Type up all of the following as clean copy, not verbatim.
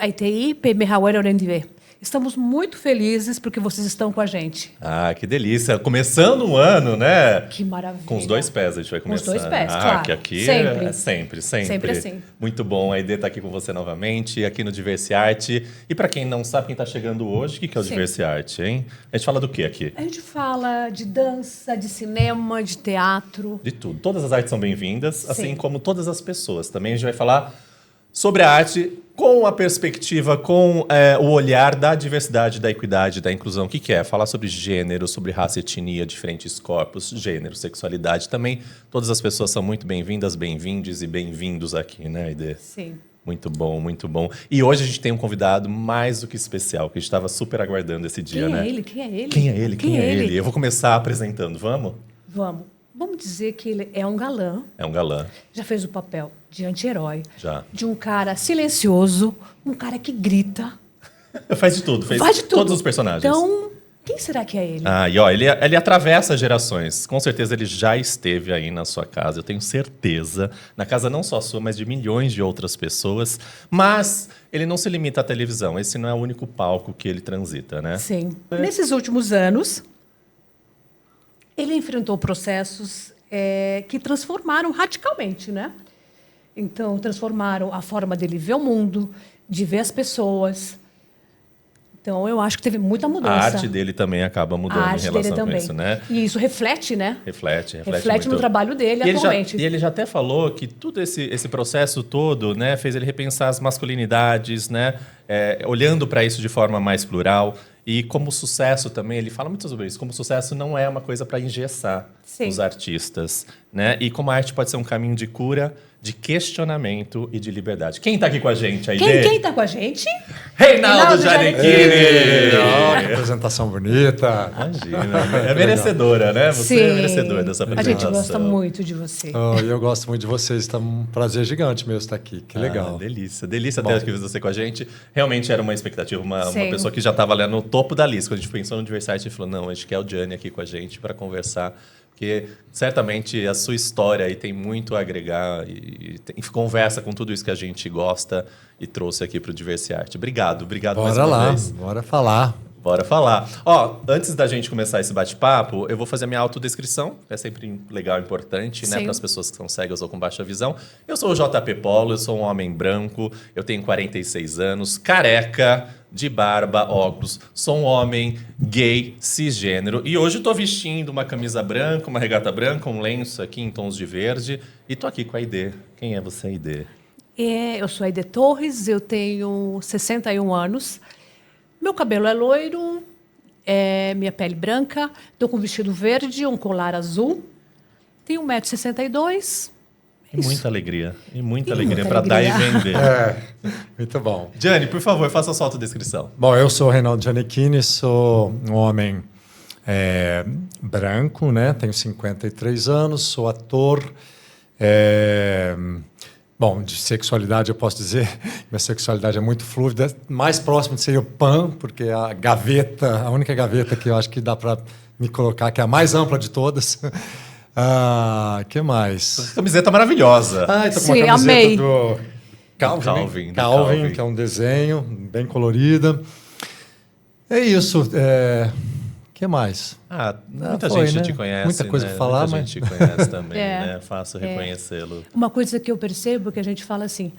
ITI, PMHWR ORNDV. Estamos muito felizes porque vocês estão com a gente. Ah, que delícia. Começando um ano, né? Que maravilha. Com os 2 pés a gente vai começar. Com os 2 pés, claro. Que aqui sempre. É sempre. Sempre assim. Muito bom. A Aide está aqui com você novamente, aqui no Diversiarte. E para quem não sabe, quem está chegando hoje, o que é o Diversiarte, hein? A gente fala do que aqui? A gente fala de dança, de cinema, de teatro. De tudo. Todas as artes são bem-vindas, assim como todas as pessoas. Também a gente vai falar sobre a arte com a perspectiva, com o olhar da diversidade, da equidade, da inclusão. O que é? Falar sobre gênero, sobre raça, etnia, diferentes corpos, gênero, sexualidade. Também todas as pessoas são muito bem-vindas, bem-vindes e bem-vindos aqui, né, Aide? Sim. Muito bom, muito bom. E hoje a gente tem um convidado mais do que especial, que a gente estava super aguardando esse dia, né? Quem é ele? Quem é ele? Eu vou começar apresentando, vamos? Vamos dizer que ele é um galã. É um galã. Já fez o papel de anti-herói. Já. De um cara silencioso, um cara que grita. Faz de tudo, fez Faz de tudo. Todos os personagens. Então, quem será que é ele? E ó, ele atravessa gerações. Com certeza ele já esteve aí na sua casa, eu tenho certeza. Na casa não só sua, mas de milhões de outras pessoas. Mas ele não se limita à televisão. Esse não é o único palco que ele transita, né? Sim. Nesses últimos anos, ele enfrentou processos que transformaram radicalmente, né? Então, transformaram a forma dele ver o mundo, de ver as pessoas. Então, eu acho que teve muita mudança. A arte dele também acaba mudando em relação com isso, né? E isso reflete, né? Reflete muito no trabalho dele atualmente. E ele já até falou que todo esse processo todo, né, fez ele repensar as masculinidades, né, olhando para isso de forma mais plural. E como sucesso também, ele fala muito sobre isso, como sucesso não é uma coisa para engessar os artistas, né? E como a arte pode ser um caminho de cura, de questionamento e de liberdade. Quem está aqui com a gente aí? Quem está com a gente? Reinaldo Gianecchini! Que apresentação bonita. Imagina, é merecedora, né? Você é merecedor dessa apresentação. A gente gosta muito de você. Eu gosto muito de vocês, está um prazer gigante mesmo estar aqui, que legal. Delícia ter aqui você com a gente. Realmente era uma expectativa, uma pessoa que já estava ali no topo da lista. Quando a gente pensou no Diversity, a gente falou, não, a gente quer o Gianni aqui com a gente para conversar, porque certamente a sua história aí tem muito a agregar e conversa com tudo isso que a gente gosta e trouxe aqui para o Diversiarte. Obrigado mais uma vez. Bora falar. Bora falar. Ó, antes da gente começar esse bate-papo, eu vou fazer minha autodescrição, que é sempre legal e importante, né, para as pessoas que são cegas ou com baixa visão. Eu sou o JP Polo, eu sou um homem branco, eu tenho 46 anos, careca, de barba, óculos, sou um homem gay, cisgênero, e hoje eu tô vestindo uma camisa branca, uma regata branca, um lenço aqui em tons de verde, e tô aqui com a Aide. Quem é você, Aide? Eu sou a Aide Torres, eu tenho 61 anos. Meu cabelo é loiro, minha pele branca, estou com um vestido verde, um colar azul, tenho 1,62 m. E muita alegria para dar e vender. Muito bom. Gianni, por favor, faça a sua autodescrição. Bom, eu sou o Reinaldo Gianecchini, sou um homem branco, né? Tenho 53 anos, sou ator. Bom, de sexualidade eu posso dizer, minha sexualidade é muito fluida, mais próximo seria o pan, porque a única gaveta que eu acho que dá para me colocar, que é a mais ampla de todas. Que mais? Camiseta maravilhosa. Estou com uma camiseta amei. do Calvin, que é um desenho bem colorida. É isso. Que mais? Muita gente te conhece. Muita coisa para falar, muita gente te conhece também, né? Fácil reconhecê-lo. Uma coisa que eu percebo que a gente fala assim,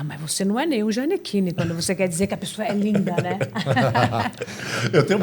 mas você não é nem um Gianecchini, quando você quer dizer que a pessoa é linda, né? Eu tenho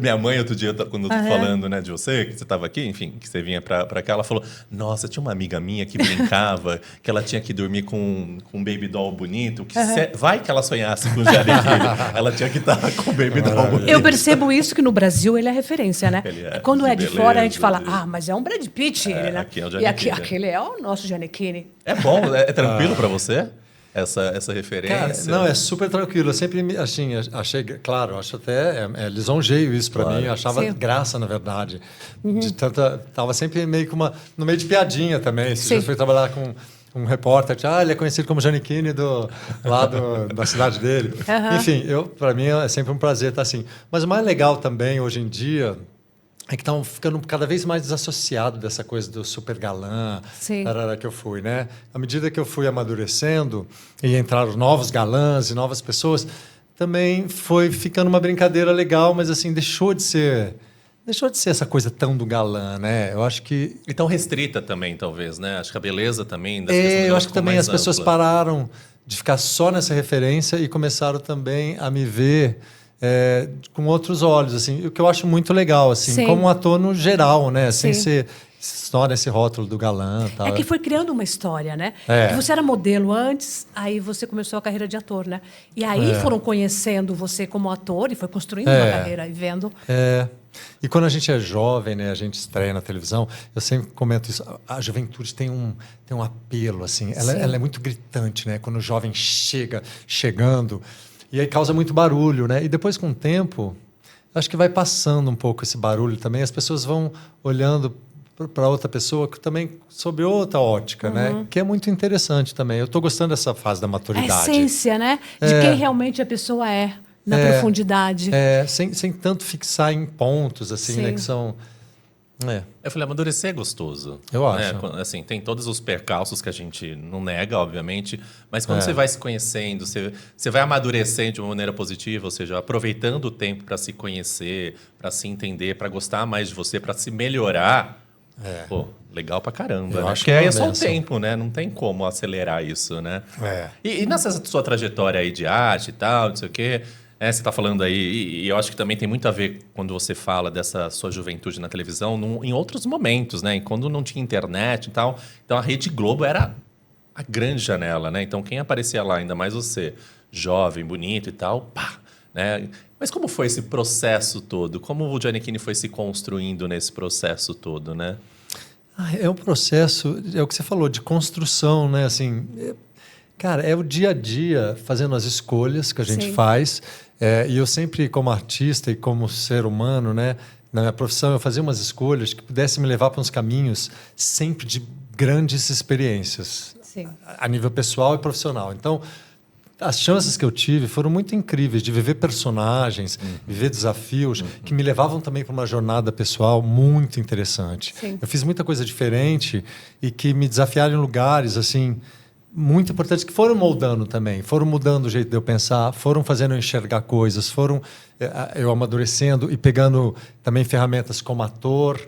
minha mãe, outro dia, quando eu tô falando, né, de você, que você estava aqui, enfim, que você vinha para cá, ela falou, nossa, tinha uma amiga minha que brincava que ela tinha que dormir com um baby doll bonito, que vai que ela sonhasse com o Gianecchini, ela tinha que estar com o baby doll bonito. Eu percebo isso, que no Brasil ele é referência, né? Quando é de fora, a gente fala, mas é um Brad Pitt, ele, né? Aqui é o e aquele é o nosso Gianecchini. É bom, é tranquilo para você? Essa referência? Cara, não, é super tranquilo. Eu sempre assim, achei, claro, acho até lisonjeio isso para mim. Eu achava graça, na verdade. De tanta, tava sempre meio que no meio de piadinha também. Você já foi trabalhar com um repórter, ele é conhecido como Gianecchini da cidade dele. Enfim, para mim é sempre um prazer estar assim. Mas o mais legal também, hoje em dia, é que estavam ficando cada vez mais desassociado dessa coisa do super galã, que eu fui, né? À medida que eu fui amadurecendo e entraram novos galãs e novas pessoas, também foi ficando uma brincadeira legal, mas assim, deixou de ser essa coisa tão do galã, né? Eu acho que... E tão restrita também, talvez, né? Acho que a beleza também... eu acho que também as pessoas pararam de ficar só nessa referência e começaram também a me ver... com outros olhos, assim, o que eu acho muito legal, assim, como um ator no geral, né, sem ser só nesse rótulo do galã, tal. É que foi criando uma história, né? Você era modelo antes, aí você começou a carreira de ator, né? E aí foram conhecendo você como ator e foi construindo uma carreira e vendo. E quando a gente é jovem, né, a gente estreia na televisão, eu sempre comento isso, a juventude tem um apelo, assim, ela é muito gritante, né? Quando o jovem chegando. E aí causa muito barulho, né? E depois, com o tempo, acho que vai passando um pouco esse barulho também. As pessoas vão olhando para outra pessoa que também sob outra ótica, né? Que é muito interessante também. Eu estou gostando dessa fase da maturidade. A essência, né? De quem realmente a pessoa é, na profundidade. Sem tanto fixar em pontos, assim, né? Que são... Eu falei, amadurecer é gostoso. Eu acho. Né? Assim, tem todos os percalços que a gente não nega, obviamente, mas quando você vai se conhecendo, você vai amadurecendo de uma maneira positiva, ou seja, aproveitando o tempo para se conhecer, para se entender, para gostar mais de você, para se melhorar. Pô, legal pra caramba. Né? Porque aí é só o tempo, né? Não tem como acelerar isso, né? E nessa sua trajetória aí de arte e tal, não sei o quê... você está falando aí, e eu acho que também tem muito a ver quando você fala dessa sua juventude na televisão, em outros momentos, né? Quando não tinha internet e tal. Então, a Rede Globo era a grande janela, né? Então, quem aparecia lá, ainda mais você, jovem, bonito e tal, pá, né? Mas como foi esse processo todo? Como o Gianecchini foi se construindo nesse processo todo, né? É um processo, é o que você falou, de construção, né? Assim... Cara, é o dia a dia fazendo as escolhas que a gente faz. E eu sempre, como artista e como ser humano, né, na minha profissão, eu fazia umas escolhas que pudessem me levar para uns caminhos sempre de grandes experiências, a nível pessoal e profissional. Então, as chances que eu tive foram muito incríveis de viver personagens, viver desafios que me levavam também para uma jornada pessoal muito interessante. Eu fiz muita coisa diferente e que me desafiaram em lugares, assim... muito importantes, que foram moldando também, foram mudando o jeito de eu pensar, foram fazendo eu enxergar coisas, foram eu amadurecendo e pegando também ferramentas como ator,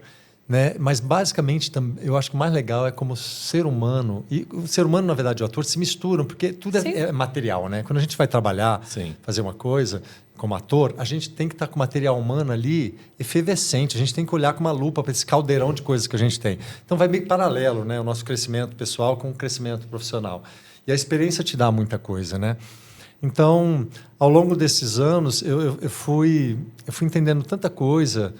né? Mas basicamente eu acho que o mais legal é como ser humano, e o ser humano, na verdade, e o ator se misturam, porque tudo é material, né? Quando a gente vai trabalhar, fazer uma coisa como ator, a gente tem que estar com o material humano ali efervescente, a gente tem que olhar com uma lupa para esse caldeirão de coisas que a gente tem. Então vai meio paralelo, né? O nosso crescimento pessoal com o crescimento profissional. E a experiência te dá muita coisa, né? Então, ao longo desses anos, eu fui entendendo tanta coisa,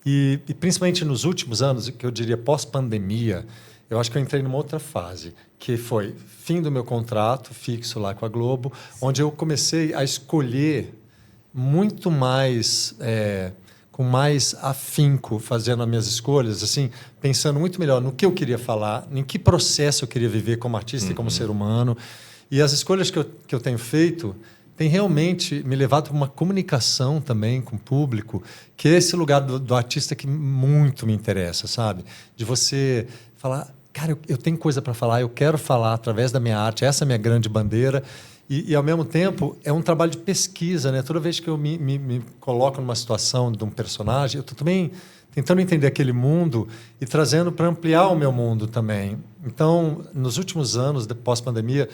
e principalmente nos últimos anos, que eu diria pós-pandemia, eu acho que eu entrei numa outra fase, que foi fim do meu contrato fixo lá com a Globo, onde eu comecei a escolher muito mais, com mais afinco, fazendo as minhas escolhas, assim, pensando muito melhor no que eu queria falar, em que processo eu queria viver como artista e como ser humano. E as escolhas que eu tenho feito têm realmente me levado para uma comunicação também com o público, que é esse lugar do artista que muito me interessa, sabe? De você falar, cara, eu tenho coisa para falar, eu quero falar através da minha arte, essa é a minha grande bandeira. E, ao mesmo tempo, é um trabalho de pesquisa, né? Toda vez que eu me coloco numa situação de um personagem, eu estou também tentando entender aquele mundo e trazendo para ampliar o meu mundo também. Então, nos últimos anos, pós-pandemia,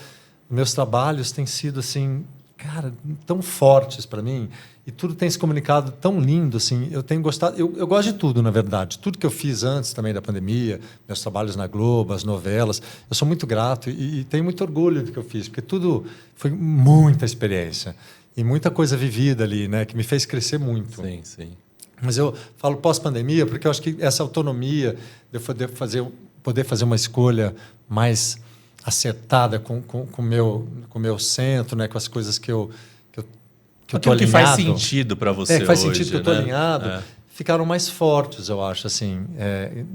meus trabalhos têm sido, assim, cara, tão fortes para mim, e tudo tem se comunicado tão lindo, assim. Eu tenho gostado, eu gosto de tudo, na verdade. Tudo que eu fiz antes também da pandemia, meus trabalhos na Globo, as novelas, eu sou muito grato e tenho muito orgulho do que eu fiz, porque tudo foi muita experiência e muita coisa vivida ali, né, que me fez crescer muito. Sim. Mas eu falo pós-pandemia porque eu acho que essa autonomia de eu poder fazer uma escolha mais acertada com o meu centro, né, com as coisas que eu tô alinhado. Que faz sentido para você hoje. Faz sentido que eu estou né? alinhado. Ficaram mais fortes, eu acho, assim.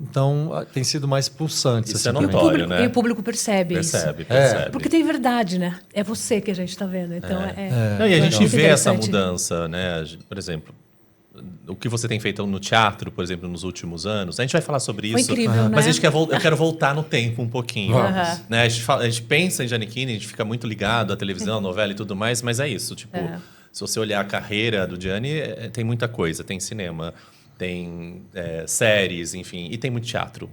Então, tem sido mais pulsantes. Isso assim, é notório, né? E o público percebe isso. Percebe. Porque tem verdade, né? É você que a gente está vendo. Então, Não, e a gente vê essa mudança, né? Por exemplo, o que você tem feito no teatro, por exemplo, nos últimos anos. A gente vai falar sobre Foi isso. incrível, mas né? eu quero voltar no tempo um pouquinho. Né? A gente pensa em Giannichini, a gente fica muito ligado à televisão, novela e tudo mais, mas é isso. Tipo, se você olhar a carreira do Gianni, tem muita coisa. Tem cinema, tem séries, enfim, e tem muito teatro.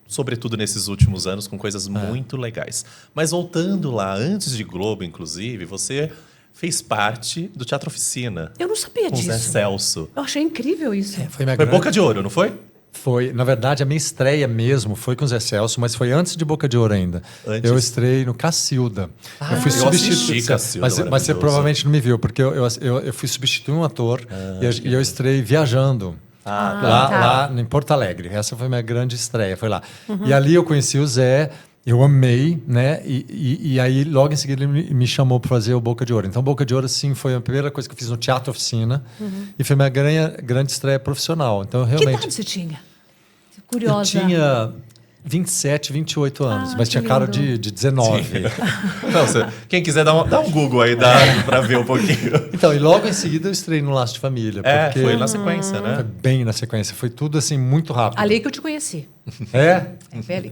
Sobretudo nesses últimos anos, com coisas muito legais. Mas voltando lá, antes de Globo, inclusive, você fez parte do Teatro Oficina. Eu não sabia disso. Com o Zé Celso. Eu achei incrível isso. Foi Boca de Ouro, não foi? Foi, na verdade, a minha estreia mesmo foi com o Zé Celso, mas foi antes de Boca de Ouro ainda. Eu estrei no Cacilda. Eu fui substituir Cacilda, mas você provavelmente não me viu, porque eu fui substituir um ator e eu estrei Viajando. Lá em Porto Alegre. Essa foi minha grande estreia, foi lá. E ali eu conheci o Zé, eu amei, né? E aí, logo em seguida, ele me chamou para fazer o Boca de Ouro. Então, Boca de Ouro, sim, foi a primeira coisa que eu fiz no Teatro Oficina. E foi minha grande estreia profissional. Então, eu realmente... Que idade você tinha? Curiosa. Eu tinha 27, 28 anos, mas tinha cara de 19. Não, quem quiser dá um Google aí para ver um pouquinho. Então, e logo em seguida eu estrei no Laço de Família. Porque foi na sequência, né? Foi bem na sequência. Foi tudo assim, muito rápido. Ali que eu te conheci. Foi ali.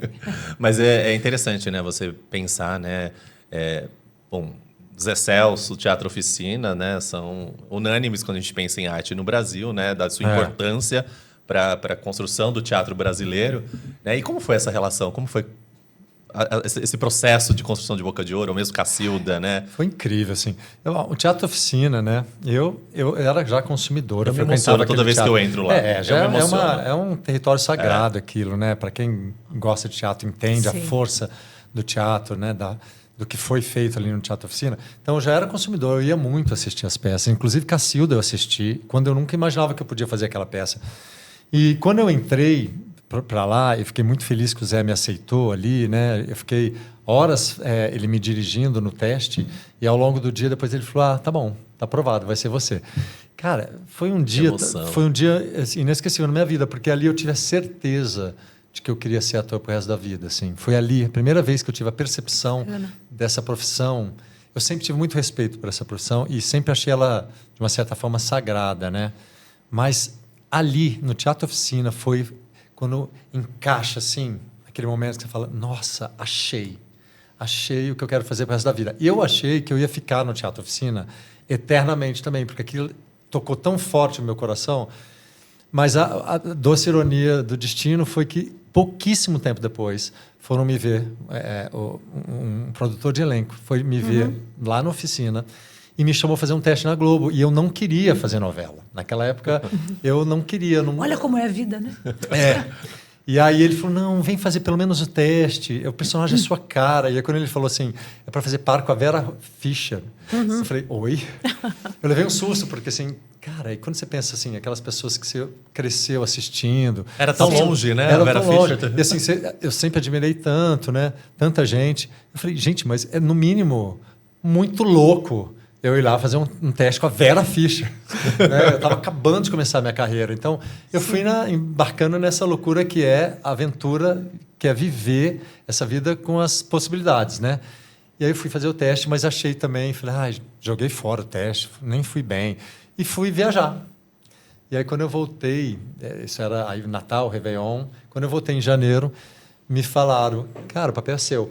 Mas é interessante, né? Você pensar, né? Bom, Zé Celso, Teatro Oficina, né? São unânimes quando a gente pensa em arte no Brasil, né? Da sua importância para a construção do teatro brasileiro. Né? E como foi essa relação? Como foi esse processo de construção de Boca de Ouro, ou mesmo Cacilda, né? Foi incrível, assim. O Teatro Oficina, né? Eu era já consumidor. Eu me emociono toda vez que eu entro lá. É um território sagrado aquilo, né? Para quem gosta de teatro, entende a força do teatro, né? Do que foi feito ali no Teatro Oficina. Então, eu já era consumidor, eu ia muito assistir as peças. Inclusive, Cacilda eu assisti, quando eu nunca imaginava que eu podia fazer aquela peça. E quando eu entrei para lá, eu fiquei muito feliz que o Zé me aceitou ali, né? Eu fiquei horas ele me dirigindo no teste e ao longo do dia depois ele falou: tá bom, tá aprovado, vai ser você. Cara, foi um dia assim, inesquecível na minha vida, porque ali eu tive a certeza de que eu queria ser ator pro resto da vida, assim. Foi ali a primeira vez que eu tive a percepção dessa profissão. Eu sempre tive muito respeito por essa profissão e sempre achei ela de uma certa forma sagrada, né? Mas ali no Teatro Oficina foi quando encaixa, assim, aquele momento que você fala: nossa, achei o que eu quero fazer para o resto da vida. E eu achei que eu ia ficar no Teatro Oficina eternamente também, porque aquilo tocou tão forte no meu coração. Mas a doce ironia do destino foi que, pouquíssimo tempo depois, foram me ver, um produtor de elenco foi me ver lá na oficina e me chamou a fazer um teste na Globo. E eu não queria fazer novela. Naquela época, eu não queria. Olha como é a vida, né? E aí ele falou: não, vem fazer pelo menos o teste. O personagem é sua cara. E aí quando ele falou assim: é para fazer par com a Vera Fischer. Eu falei: oi? Eu levei um susto, porque assim, cara, e quando você pensa assim, aquelas pessoas que você cresceu assistindo... Era tão longe, né? Era a Vera tão longe. Fischer. E assim, eu sempre admirei tanto, né? Tanta gente. Eu falei: gente, mas é no mínimo muito louco eu ir lá fazer um teste com a Vera Fischer. Né? Eu estava acabando de começar a minha carreira. Então, eu fui embarcando nessa loucura que é a aventura, que é viver essa vida com as possibilidades, né? E aí eu fui fazer o teste, mas achei também, falei: joguei fora o teste, nem fui bem. E fui viajar. E aí, quando eu voltei, isso era aí Natal, Réveillon, quando eu voltei em janeiro, me falaram: cara, o papel é seu.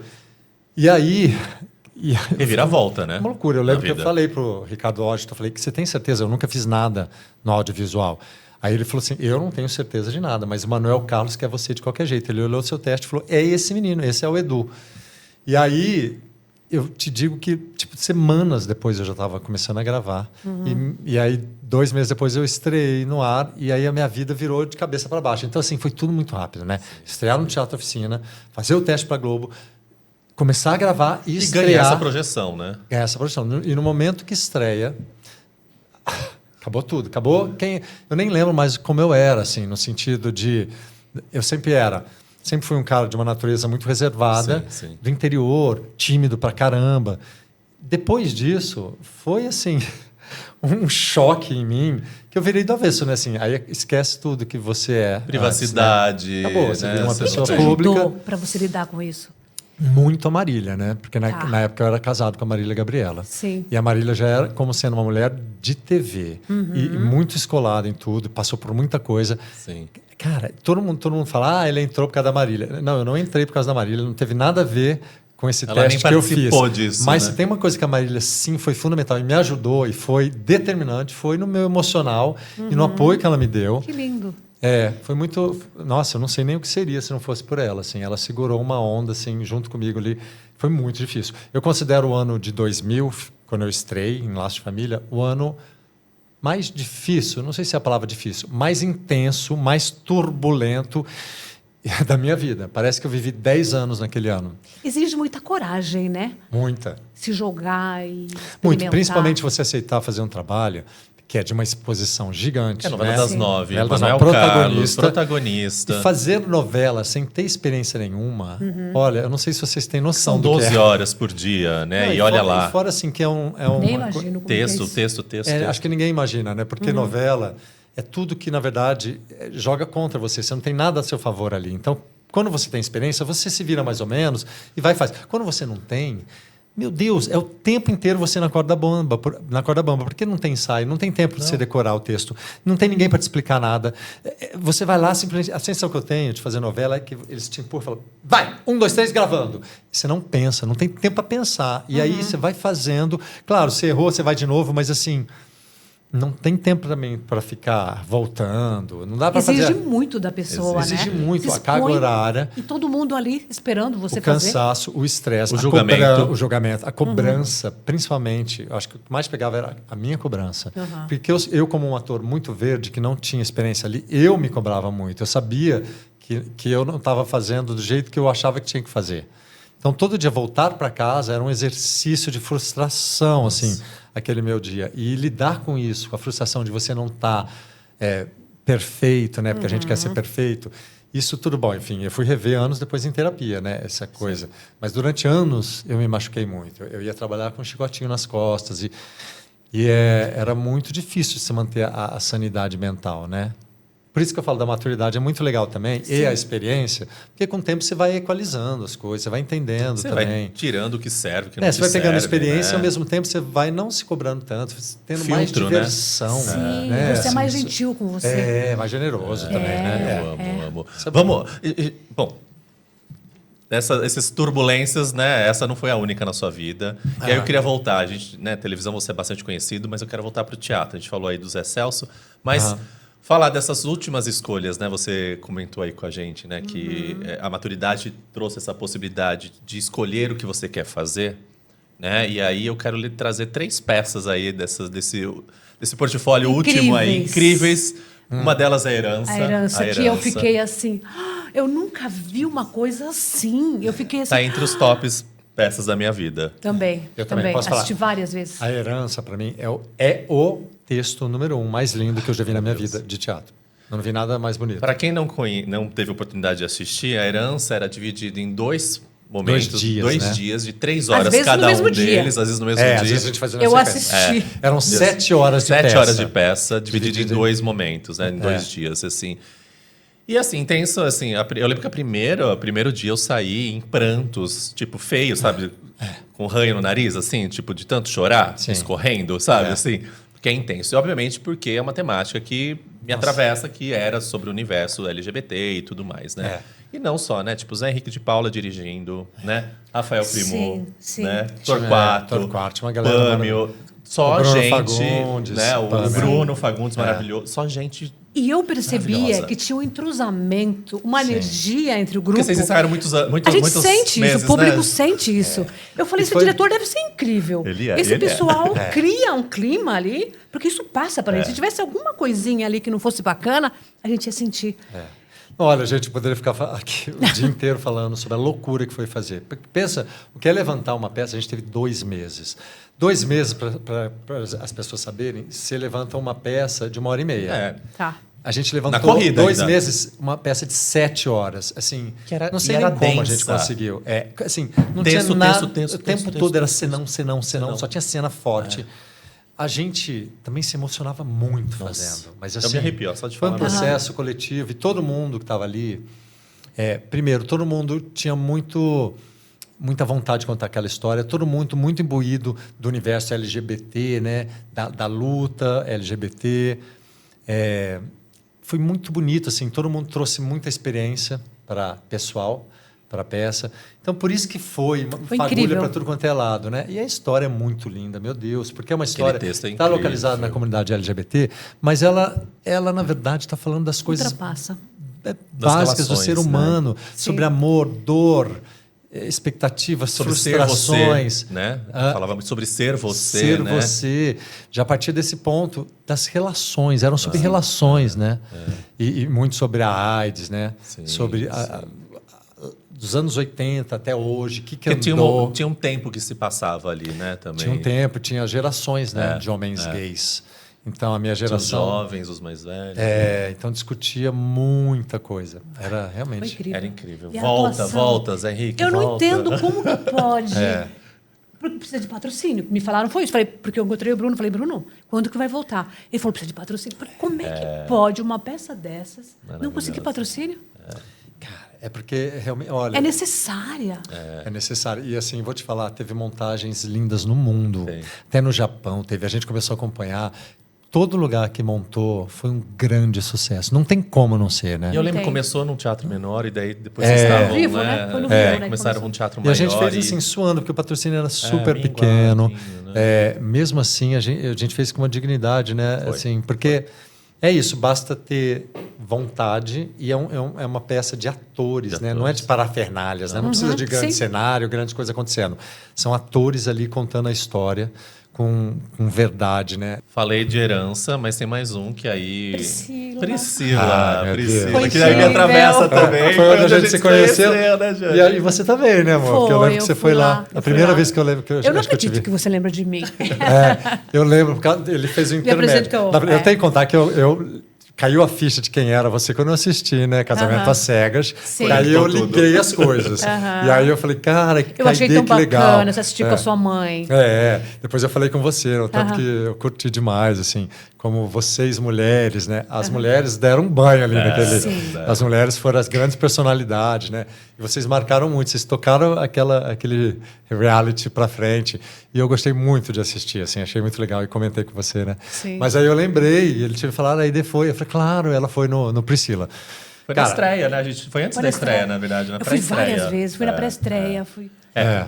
E aí... Reviravolta, né? Uma loucura. Eu lembro que eu falei para o Ricardo Ogito, eu falei: que você tem certeza? Eu nunca fiz nada no audiovisual. Aí ele falou assim: eu não tenho certeza de nada, mas o Manuel Carlos quer você de qualquer jeito. Ele olhou o seu teste e falou: é esse menino, esse é o Edu. E aí, eu te digo que, tipo, semanas depois eu já estava começando a gravar. E aí, 2 meses depois eu estreiei no ar e aí a minha vida virou de cabeça para baixo. Então, assim, foi tudo muito rápido, né? Estrear no Teatro Oficina, fazer o teste para Globo, começar a gravar e estrear. Ganhar essa projeção, né? Ganhar essa projeção. E no momento que estreia, acabou tudo. Acabou eu nem lembro mais como eu era, assim, no sentido de... Eu sempre fui um cara de uma natureza muito reservada, do interior, tímido pra caramba. Depois disso, foi assim, um choque em mim, que eu virei do avesso, né? Assim, aí esquece tudo que você é. Privacidade. Antes, né? Acabou, você vira uma pessoa O que pública. para você lidar com isso? Muito a Marília, né? Porque na época eu era casado com a Marília Gabriela. Sim. E a Marília já era como sendo uma mulher de TV. E muito escolada em tudo, passou por muita coisa. Sim. Cara, todo mundo fala, ele entrou por causa da Marília. Não, eu não entrei por causa da Marília, não teve nada a ver com esse teste que eu fiz. Disso, mas né? se tem uma coisa que a Marília, sim, foi fundamental e me ajudou e foi determinante, foi no meu emocional e no apoio que ela me deu. Que lindo. Foi muito... Nossa, eu não sei nem o que seria se não fosse por ela. Assim, ela segurou uma onda assim, junto comigo ali. Foi muito difícil. Eu considero o ano de 2000, quando eu estrei em Laços de Família, o ano mais difícil, não sei se é a palavra difícil, mais intenso, mais turbulento da minha vida. Parece que eu vivi 10 anos naquele ano. Exige muita coragem, né? Muita. Se jogar e Muito. Principalmente você aceitar fazer um trabalho que é de uma exposição gigante. É a novela das 9. Novela das Manuel 9, Carlos, protagonista. E fazer novela sem ter experiência nenhuma, olha, eu não sei se vocês têm noção São do 12 que é. horas por dia, né? Não, e olha fora, lá. E fora assim que é um Nem imagino como texto, é isso. texto. Acho que ninguém imagina, né? Porque novela é tudo que, na verdade, joga contra você. Você não tem nada a seu favor ali. Então, quando você tem experiência, você se vira mais ou menos e vai e faz. Quando você não tem, meu Deus, é o tempo inteiro você na corda bamba, porque não tem ensaio, não tem tempo de você decorar o texto, não tem ninguém para te explicar nada. Você vai lá, simplesmente... A sensação que eu tenho de fazer novela é que eles te empurram e falam, vai, 1, 2, 3, gravando. E você não pensa, não tem tempo para pensar. E aí você vai fazendo. Claro, você errou, você vai de novo, mas assim... Não tem tempo também para ficar voltando. Não dá para fazer. Exige muito da pessoa, Exige né? muito a carga horária. E todo mundo ali esperando você o fazer. cansaço, o estresse, o julgamento, a cobrança, principalmente. Eu acho que o que mais pegava era a minha cobrança. Porque eu, como um ator muito verde, que não tinha experiência ali, eu me cobrava muito. Eu sabia que eu não estava fazendo do jeito que eu achava que tinha que fazer. Então, todo dia voltar para casa era um exercício de frustração, assim, aquele meu dia. E lidar com isso, com a frustração de você não estar perfeito, né? Porque a gente quer ser perfeito. Isso tudo bom. Enfim, eu fui rever anos depois em terapia, né? Essa coisa. Sim. Mas durante anos eu me machuquei muito. Eu ia trabalhar com um chicotinho nas costas e era muito difícil se manter a sanidade mental, né? Por isso que eu falo da maturidade, é muito legal também, e a experiência, porque com o tempo você vai equalizando as coisas, você vai entendendo você também. Vai tirando o que serve, o que não te Você vai pegando experiência né? e ao mesmo tempo você vai não se cobrando tanto, tendo mais Filtro, diversão. Né? Sim, né? você é mais gentil com você. Mais generoso também, né? Eu amo. Vamos... Bom, essas turbulências, né? Essa não foi a única na sua vida. E aí eu queria voltar. A gente, né? Televisão você é bastante conhecido, mas eu quero voltar para o teatro. A gente falou aí do Zé Celso, mas... Falar dessas últimas escolhas, né? Você comentou aí com a gente, né? Que a maturidade trouxe essa possibilidade de escolher o que você quer fazer, né? E aí eu quero lhe trazer 3 peças aí desse portfólio último aí, incríveis. Uma delas é a Herança. A Herança, que eu fiquei assim... Eu nunca vi uma coisa assim. Eu fiquei assim... Tá entre os tops peças da minha vida. Também. Eu também posso assisti falar. várias vezes. A Herança, para mim, é o texto número 1 mais lindo que eu já vi na minha vida de teatro. Não vi nada mais bonito. Para quem não teve oportunidade de assistir, a Herança era dividida em 2 momentos, 2 dias de 3 horas cada um deles, às vezes no mesmo dia. Às vezes a gente fazia eu sequência. assisti. Eram 7 horas de peça. 7 horas de peça, dividido em 2 momentos, né? Em 2 dias, assim. E assim, intenso, assim, eu lembro que o primeiro dia eu saí em prantos, tipo, feio, sabe? Com ranho no nariz, assim, tipo, de tanto chorar, escorrendo, sabe? Assim, porque é intenso. E, obviamente, porque é uma temática que me atravessa, que era sobre o universo LGBT e tudo mais, né? E não só, né? Tipo, Zé Henrique de Paula dirigindo, né? Rafael Primo, né? Torquato, uma galera Pâmio, só o Bruno gente, Fagundes, né? O Bruno Fagundes, maravilhoso. Só gente. E eu percebia que tinha um entrosamento, uma energia entre o grupo. Porque vocês ensaiaram muitos A gente sente meses, isso, o público né? sente isso. Eu falei, esse diretor deve ser incrível. Esse pessoal cria um clima ali, porque isso passa para gente. Se tivesse alguma coisinha ali que não fosse bacana, a gente ia sentir. Olha, a gente poderia ficar aqui o dia inteiro falando sobre a loucura que foi fazer. Pensa, o que é levantar uma peça, a gente teve 2 meses. 2 meses, para as pessoas saberem, você levanta uma peça de 1h30. Tá. A gente levantou Na corrida 2 ainda. meses, uma peça de 7 horas. Assim, não sei nem como a gente conseguiu. Assim, não tinha nada. O tempo todo era senão, só tinha cena forte. A gente também se emocionava muito fazendo. Mas, assim, eu me arrepio, só de foi falar. um processo coletivo e todo mundo que estava ali... primeiro, todo mundo tinha muito muita vontade de contar aquela história. Todo mundo muito imbuído do universo LGBT, né? Da luta LGBT. Foi muito bonito, assim. Todo mundo trouxe muita experiência para pessoal, para a peça. Então, por isso que foi fagulha para tudo quanto é lado, né? E a história é muito linda, meu Deus, porque é uma história que está localizada na comunidade LGBT, mas ela na verdade, está falando das coisas básicas do ser humano, né? Sobre amor, dor, expectativas, sobre frustrações. Ser você, né? Falava muito sobre ser você. Ser você. Já a partir desse ponto das relações, eram sobre relações, né? E muito sobre a AIDS, né? Sim, sobre dos anos 80 até hoje, que andou... Tinha um tempo que se passava ali, né? Também. Tinha um tempo, tinha gerações, né? De homens gays. Então, a minha geração... Os jovens, os mais velhos. Então, discutia muita coisa. Era realmente... Incrível. Era incrível. E Volta, Zé Henrique, eu não volta. entendo como que pode... Porque precisa de patrocínio. Me falaram, foi isso. Falei, porque eu encontrei o Bruno, falei, Bruno, quando que vai voltar? Ele falou, precisa de patrocínio. Falei, como é que pode uma peça dessas não conseguir patrocínio? Cara, é porque realmente, olha... É necessária. É necessário. E assim, vou te falar, teve montagens lindas no mundo. Sim. Até no Japão teve. A gente começou a acompanhar. Todo lugar que montou foi um grande sucesso. Não tem como não ser, né? E eu lembro que começou num teatro menor e daí depois vocês estavam, vivo, né? Foi no vivo, né? Começaram com um teatro maior. E a gente fez assim, suando, porque o patrocínio era super pequeno. Né? Mesmo assim, a gente fez com uma dignidade, né? Assim, porque é isso, basta ter vontade e é uma peça de atores, né? Não é de parafernálias, né? Não precisa de grande cenário, grandes coisas acontecendo. São atores ali contando a história com verdade, né? Falei de herança, mas tem mais um que aí... Priscila, que aí me atravessa também. Foi onde a gente se conheceu. Né, e aí você também, né, amor? Porque eu lembro que você foi lá. A primeira vez que eu lembro que eu não acredito que você lembra de mim. Eu lembro, porque ele fez o intermédio. Eu tenho que contar que eu caiu a ficha de quem era você quando eu assisti, né? Casamento às Cegas. Sim. E aí eu liguei as coisas. E aí eu falei, cara, que eu achei tão bacana legal. Você assistir com a sua mãe. Depois eu falei com você, o tanto que eu curti demais, assim, como vocês mulheres, né? As mulheres deram um banho ali naquele... As mulheres foram as grandes personalidades, né? E vocês marcaram muito, vocês tocaram aquele reality pra frente. E eu gostei muito de assistir, assim, achei muito legal e comentei com você, né? Sim. Mas aí eu lembrei, e ele tinha me falado, aí foi. Eu falei, claro, ela foi no Priscila. Foi na estreia, né? Foi antes da estreia, na verdade, na pré-estreia. Eu fui várias vezes, fui na pré-estreia,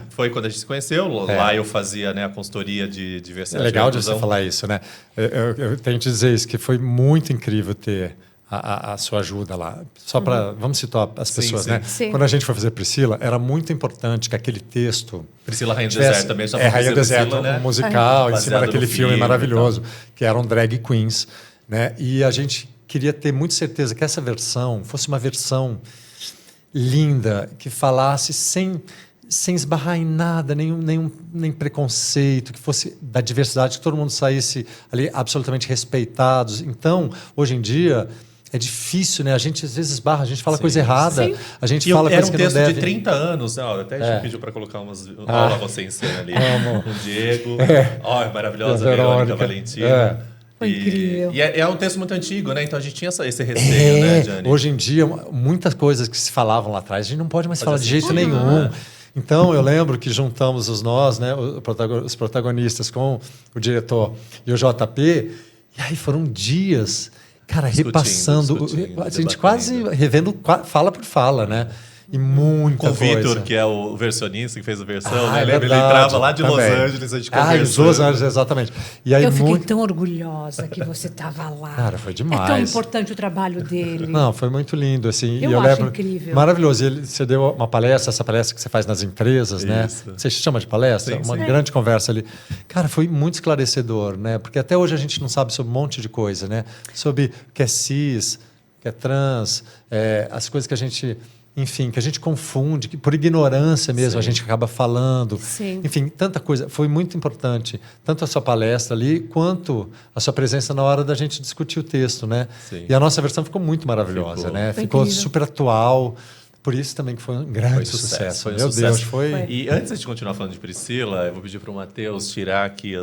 Foi quando a gente se conheceu. Lá eu fazia, né, a consultoria de diversidade. É legal de você falar isso, né? Eu tenho que dizer isso, que foi muito incrível ter a sua ajuda lá. Só para... Vamos situar as pessoas, né? Sim. Quando a gente foi fazer Priscila, era muito importante que aquele texto... Priscila Rainha do Deserto também. Rainha do Deserto, né? Um musical, em cima daquele filme maravilhoso, que eram drag queens, né? E a gente queria ter muita certeza que essa versão fosse uma versão linda, que falasse sem esbarrar em nada, nem preconceito, que fosse da diversidade, que todo mundo saísse ali absolutamente respeitados. Então, hoje em dia, é difícil, né? A gente às vezes esbarra, a gente fala coisa errada, a gente fala coisa que não deve. Era um texto de 30 anos, né? Até a gente pediu para colocar umas aulas você em cena ali. Com o Diego, maravilhosa Verônica Valentina. Foi incrível. E é um texto muito antigo, né? Então a gente tinha esse receio, né, Jane? Hoje em dia, muitas coisas que se falavam lá atrás, a gente não pode mais falar de jeito nenhum. Então, eu lembro que juntamos né, os protagonistas com o diretor e o JP, e aí foram dias, cara, repassando, a gente quase revendo fala por fala, né? E muita coisa. Com o Vitor, que é o versionista que fez a versão, né? Verdade, ele entrava lá de também. Los Angeles, a gente conversou. Los Angeles, exatamente. E aí, eu fiquei tão orgulhosa que você estava lá. Cara, foi demais. É tão importante o trabalho dele. Não, foi muito lindo, assim. Eu acho incrível. Maravilhoso. E você deu uma palestra, essa palestra que você faz nas empresas, né? Você chama de palestra? Uma grande conversa ali. Cara, foi muito esclarecedor, né? Porque até hoje a gente não sabe sobre um monte de coisa, né? Sobre o que é cis, o que é trans, as coisas que a gente... Enfim, que a gente confunde, que por ignorância mesmo a gente acaba falando. Sim. Enfim, tanta coisa. Foi muito importante, tanto a sua palestra ali, quanto a sua presença na hora da gente discutir o texto, né? Sim. E a nossa versão ficou muito maravilhosa, né? Ficou super atual, Por isso também que foi um grande sucesso. Foi um Meu sucesso. Deus, foi... E antes de continuar falando de Priscila, eu vou pedir para o Matheus tirar aqui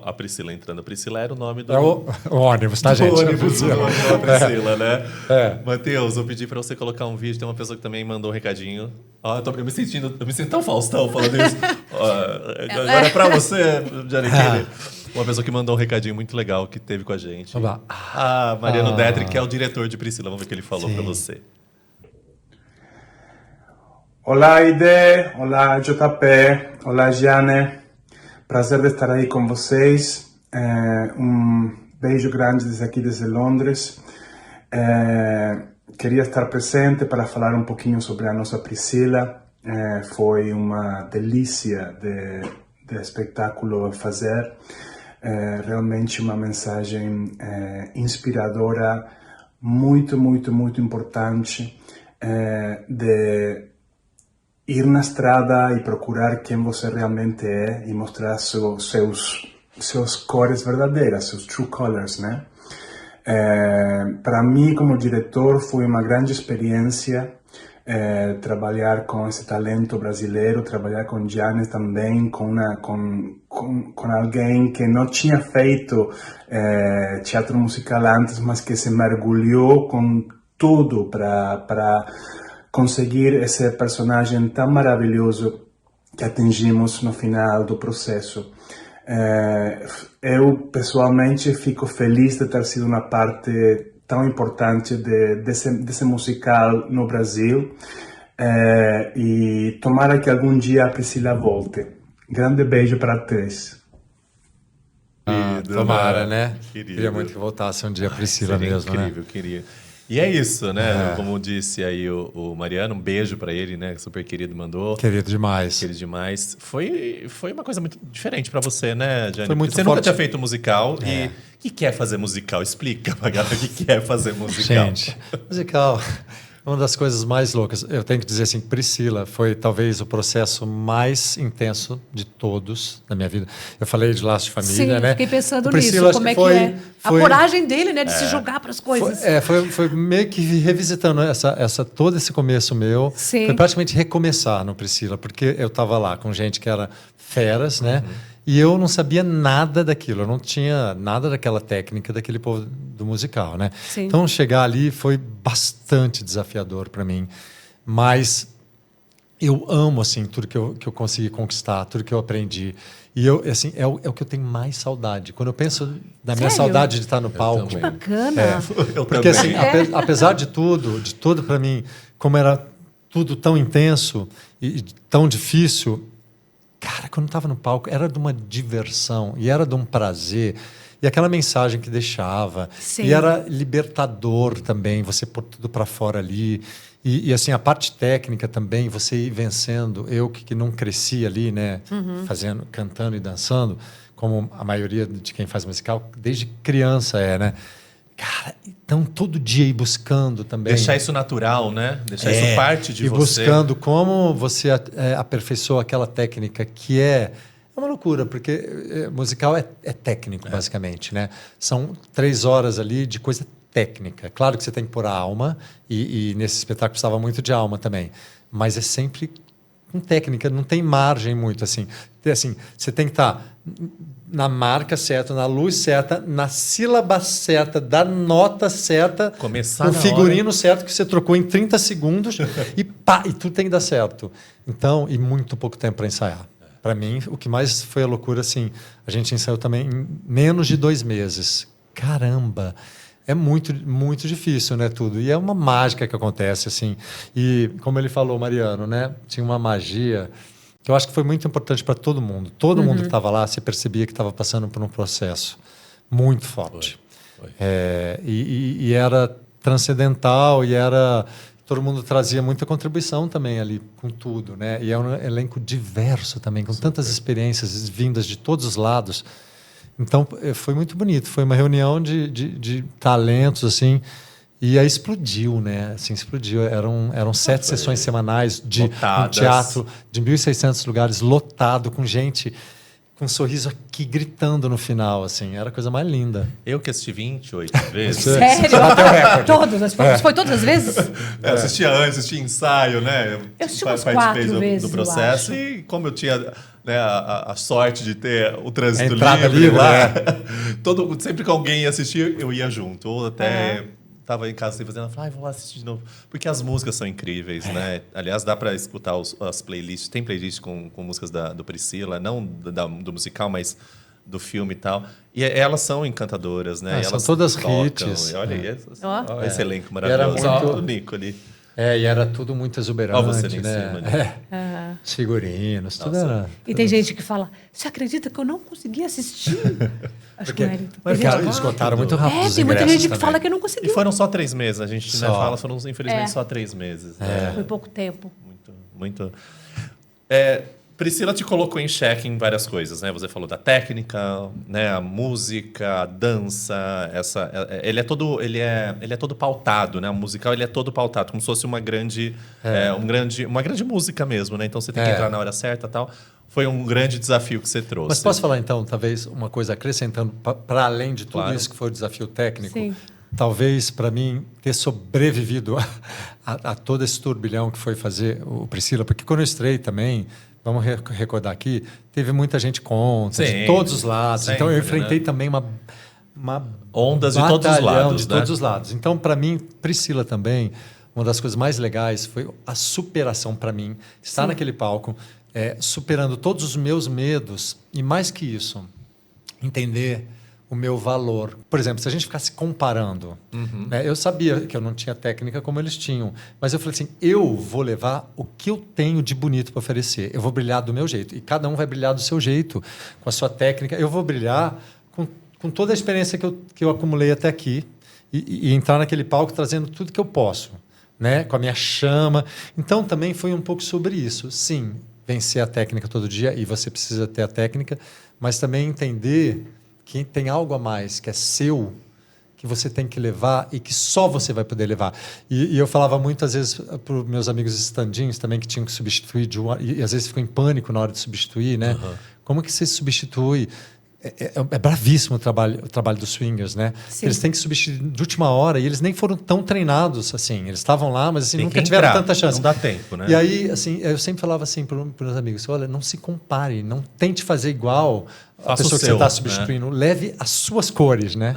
a Priscila entrando. A Priscila era o nome do... É o ônibus, tá, gente? O ônibus da Priscila, né? É. Matheus, vou pedir para você colocar um vídeo. Tem uma pessoa que também mandou um recadinho. Eu me sinto tão Faustão falando isso. Agora é para você, Giannichini. Uma pessoa que mandou um recadinho muito legal que teve com a gente. Mariano Detri, que é o diretor de Priscila. Vamos ver o que ele falou para você. Olá, Ide. Olá, JP. Olá, Gianni. Prazer de estar aí com vocês. Beijo grande desde aqui, desde Londres. Queria estar presente para falar um pouquinho sobre a nossa Priscila. Foi uma delícia de espetáculo a fazer. Realmente uma mensagem inspiradora, muito, muito, muito importante de ir na estrada e procurar quem você realmente é e mostrar seus cores verdadeiras, seus true colors, né? Para mim, como diretor, foi uma grande experiência trabalhar com esse talento brasileiro, trabalhar com Gianni também, com alguém que não tinha feito teatro musical antes, mas que se mergulhou com tudo para conseguir esse personagem tão maravilhoso que atingimos no final do processo. Eu, pessoalmente, fico feliz de ter sido uma parte tão importante desse musical no Brasil e tomara que algum dia a Priscila volte. Grande beijo para três. Tomara, né? Querido. Queria muito que voltasse um dia a Priscila mesmo, incrível, né? queria. E é isso, né? Como disse aí o Mariano, um beijo pra ele, né? Super querido, mandou. Querido demais. Querido demais. Foi uma coisa muito diferente pra você, né, Gianni? Foi muito você forte. nunca tinha feito musical e o que quer fazer musical? Explica pra galera o que quer fazer musical. Gente, musical... Uma das coisas mais loucas, eu tenho que dizer assim, Priscila foi talvez o processo mais intenso de todos na minha vida. Eu falei de Laços de Família, Sim, né? fiquei pensando Priscila, nisso, como é que é. A coragem dele, né, de se jogar para as coisas. Foi meio que revisitando todo esse começo meu. Sim. Foi praticamente recomeçar no Priscila, porque eu estava lá com gente que era feras, né? E eu não sabia nada daquilo, eu não tinha nada daquela técnica daquele povo do musical, né? Sim. Então, chegar ali foi bastante desafiador para mim, mas eu amo, assim, tudo que eu consegui conquistar, tudo que eu aprendi. E eu, assim, é o que eu tenho mais saudade. Quando eu penso da minha saudade de estar no palco... Que bacana. Porque, assim, apesar de tudo para mim, como era tudo tão intenso e tão difícil... Cara, quando eu estava no palco, era de uma diversão e era de um prazer. E aquela mensagem que deixava. Sim. E era libertador também, você pôr tudo para fora ali. E, assim, a parte técnica também, você ir vencendo. Eu que não cresci ali, né? Cantando e dançando, como a maioria de quem faz musical, desde criança né? Cara, então todo dia ir buscando também. Deixar isso natural, né? Deixar isso parte de e você. E buscando como você aperfeiçoa aquela técnica que é uma loucura, porque musical é técnico, basicamente, né? São 3 horas ali de coisa técnica. Claro que você tem que pôr a alma, e nesse espetáculo precisava muito de alma também. Mas é sempre com técnica, não tem margem muito, assim. Você tem que estar na marca certa, na luz certa, na sílaba certa, da nota certa, começar no figurino certo que você trocou em 30 segundos e tudo tem que dar certo. Então, e muito pouco tempo para ensaiar. Para mim, o que mais foi a loucura, assim, a gente ensaiou também em menos de 2 meses. Caramba! É muito, muito difícil, né, tudo. E é uma mágica que acontece, assim. E, como ele falou, Mariano, né, tinha uma magia que eu acho que foi muito importante para todo mundo. Todo mundo que estava lá, você percebia que estava passando por um processo muito forte. Foi. E era transcendental, e era... Todo mundo trazia muita contribuição também ali com tudo, né? E é um elenco diverso também, com tantas experiências vindas de todos os lados. Então, foi muito bonito. Foi uma reunião de talentos, assim, e aí explodiu, né? Assim, explodiu. Eram 7 sessões semanais de um teatro de 1.600 lugares, lotado, com gente com um sorriso aqui gritando no final, assim, era a coisa mais linda. Eu que assisti 28 vezes. Sério? Todas? Foi todas as vezes? Assistia antes, assistia ensaio, né? Eu assisti umas 4 vezes, do processo. E como eu tinha, né, a sorte de ter o trânsito livre lá, sempre que alguém ia assistir, eu ia junto. Ou até estava em casa fazendo, vou lá assistir de novo. Porque as músicas são incríveis, né? Aliás, dá para escutar as playlists. Tem playlist com músicas do Priscila, não do musical, mas do filme e tal. E elas são encantadoras, né? São elas todas tocam, hits. E olha aí, esse elenco maravilhoso. Era muito... o Nico ali. E era tudo muito exuberante, você ali em né? cima, né? Os figurinos, tudo era... E tem gente que fala, você acredita que eu não consegui assistir? Acho que eles esgotaram muito rápido. Tem muita gente que fala que não conseguiu. E foram só 3 meses. A gente fala, foram infelizmente só 3 meses. Foi pouco tempo. Muito. Priscila te colocou em xeque em várias coisas, né? Você falou da técnica, né? A música, a dança, ele é todo pautado, né? O musical ele é todo pautado, como se fosse uma grande música mesmo, né? Então você tem que entrar na hora certa, e tal. Foi um grande desafio que você trouxe. Mas posso falar então, talvez uma coisa acrescentando para além de tudo isso que foi o desafio técnico? Sim. Talvez, para mim, ter sobrevivido a todo esse turbilhão que foi fazer o Priscila, porque quando eu estreiei também, vamos recordar aqui, teve muita gente contra, de todos os lados. Então, eu enfrentei também uma ondas de todos os lados. De todos os lados. Então, para mim, Priscila também, uma das coisas mais legais foi a superação para mim. Estar naquele palco, superando todos os meus medos e, mais que isso, entender o meu valor. Por exemplo, se a gente ficasse comparando, né, eu sabia que eu não tinha técnica como eles tinham, mas eu falei assim, eu vou levar o que eu tenho de bonito para oferecer, eu vou brilhar do meu jeito, e cada um vai brilhar do seu jeito, com a sua técnica, eu vou brilhar com toda a experiência que eu acumulei até aqui, e entrar naquele palco trazendo tudo que eu posso, né, com a minha chama. Então, também foi um pouco sobre isso. Sim, vencer a técnica todo dia, e você precisa ter a técnica, mas também entender que tem algo a mais que é seu, que você tem que levar e que só você vai poder levar. E eu falava muitas vezes para os meus amigos standins também que tinham que substituir, e às vezes ficam em pânico na hora de substituir, né? Como que você substitui? É bravíssimo o trabalho dos swingers, né? Eles têm que substituir de última hora e eles nem foram tão treinados assim. Eles estavam lá, mas assim, nunca tiveram tanta chance. Não dá tempo, né? E aí, assim, eu sempre falava assim para os meus amigos, olha, não se compare, não tente fazer igual a pessoa que você está substituindo. Né? Leve as suas cores, né?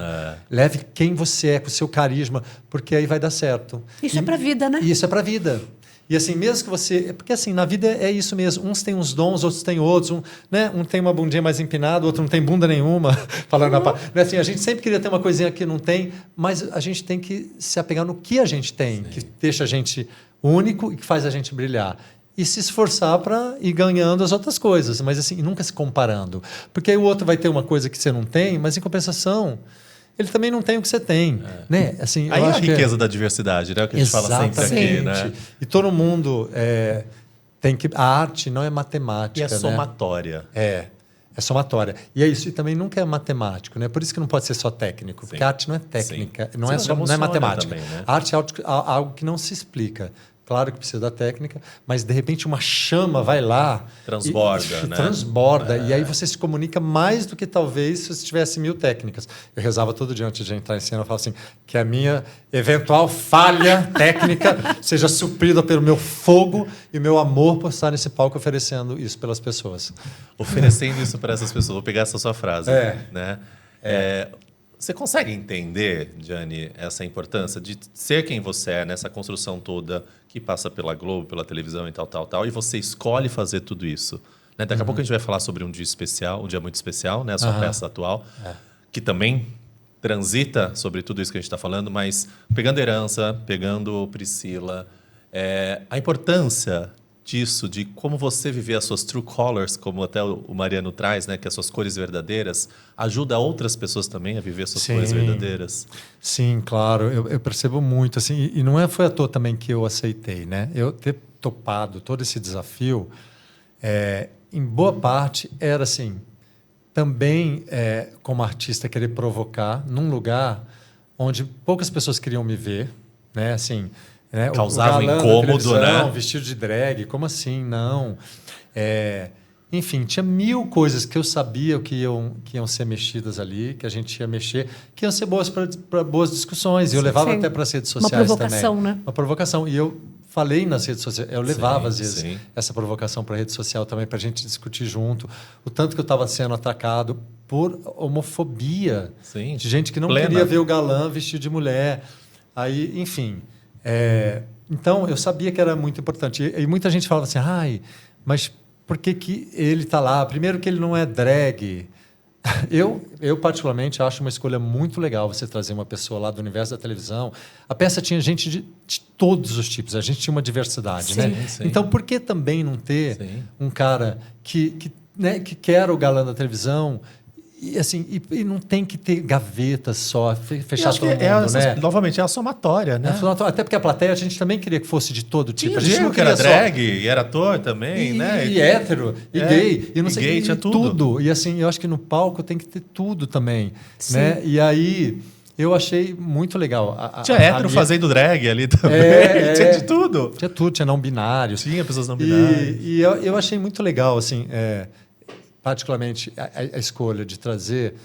Leve quem você é, com o seu carisma, porque aí vai dar certo. Isso é para a vida, né? Isso é para a vida. E assim, mesmo que você... Porque assim, na vida é isso mesmo. Uns têm uns dons, outros têm outros. Um tem uma bundinha mais empinada, outro não tem bunda nenhuma. Falando assim, a gente sempre queria ter uma coisinha que não tem, mas a gente tem que se apegar no que a gente tem, que deixa a gente único e que faz a gente brilhar. E se esforçar para ir ganhando as outras coisas, mas assim, nunca se comparando. Porque aí o outro vai ter uma coisa que você não tem, mas em compensação... ele também não tem o que você tem. Né? Assim, aí é a riqueza da diversidade, né? O que a gente fala sempre aqui, né? E todo mundo tem que... A arte não é matemática. E é somatória. Né? É somatória. E é isso. E também nunca é matemático. Né? Por isso que não pode ser só técnico. Porque a arte não é técnica. Não é matemática. Também, né? A arte é algo que não se explica. Claro que precisa da técnica, mas de repente uma chama vai lá... Transborda, né? Transborda. E aí você se comunica mais do que talvez se você tivesse 1000 técnicas. Eu rezava todo dia antes de entrar em cena, eu falava assim, que a minha eventual falha técnica seja suprida pelo meu fogo e meu amor por estar nesse palco oferecendo isso pelas pessoas. Oferecendo isso para essas pessoas. Vou pegar essa sua frase. Né? Você consegue entender, Gianni, essa importância de ser quem você é nessa construção toda que passa pela Globo, pela televisão e tal, e você escolhe fazer tudo isso? Né? Daqui a pouco a gente vai falar sobre um dia especial, um dia muito especial, né? A sua peça atual, que também transita sobre tudo isso que a gente está falando, mas pegando herança, pegando Priscila, a importância disso, de como você viver as suas true colors, como até o Mariano traz, né, que as suas cores verdadeiras, ajuda outras pessoas também a viver as suas cores verdadeiras. Sim, claro, eu percebo muito, assim, e não foi à toa também que eu aceitei, né? Eu ter topado todo esse desafio, em boa parte era assim, também como artista querer provocar num lugar onde poucas pessoas queriam me ver, né? Assim, causava um incômodo, né? Vestido de drag, como assim? Não. Enfim, tinha 1000 coisas que eu sabia que iam ser mexidas ali, que a gente ia mexer, que iam ser boas para boas discussões. E eu levava até para as redes sociais também. Uma provocação, né? Uma provocação. E eu falei nas redes sociais, eu levava às vezes essa provocação para a rede social também, para a gente discutir junto. O tanto que eu estava sendo atacado por homofobia. Sim. De gente que não queria ver o galã vestido de mulher. Aí, enfim. Então, eu sabia que era muito importante. E muita gente falava assim, mas por que ele está lá? Primeiro que ele não é drag. Eu, particularmente, acho uma escolha muito legal você trazer uma pessoa lá do universo da televisão. A peça tinha gente de todos os tipos. A gente tinha uma diversidade, né? Sim. Então, por que também não ter um cara que quer o galã da televisão e, assim, e não tem que ter gavetas só, fechar todo mundo, né? Novamente, é a somatória, né? Até porque a plateia, a gente também queria que fosse de todo tipo. Tinha a gente não que era só... drag, e era ator também, né? E hétero, e gay, e não sei gay, tinha tudo. E assim, eu acho que no palco tem que ter tudo também, né? E aí, eu achei muito legal. Tinha hétero fazendo drag ali também, tinha de tudo. Tinha tudo, tinha não binários. Tinha pessoas não binárias. E eu achei muito legal, assim, particularmente a escolha de trazer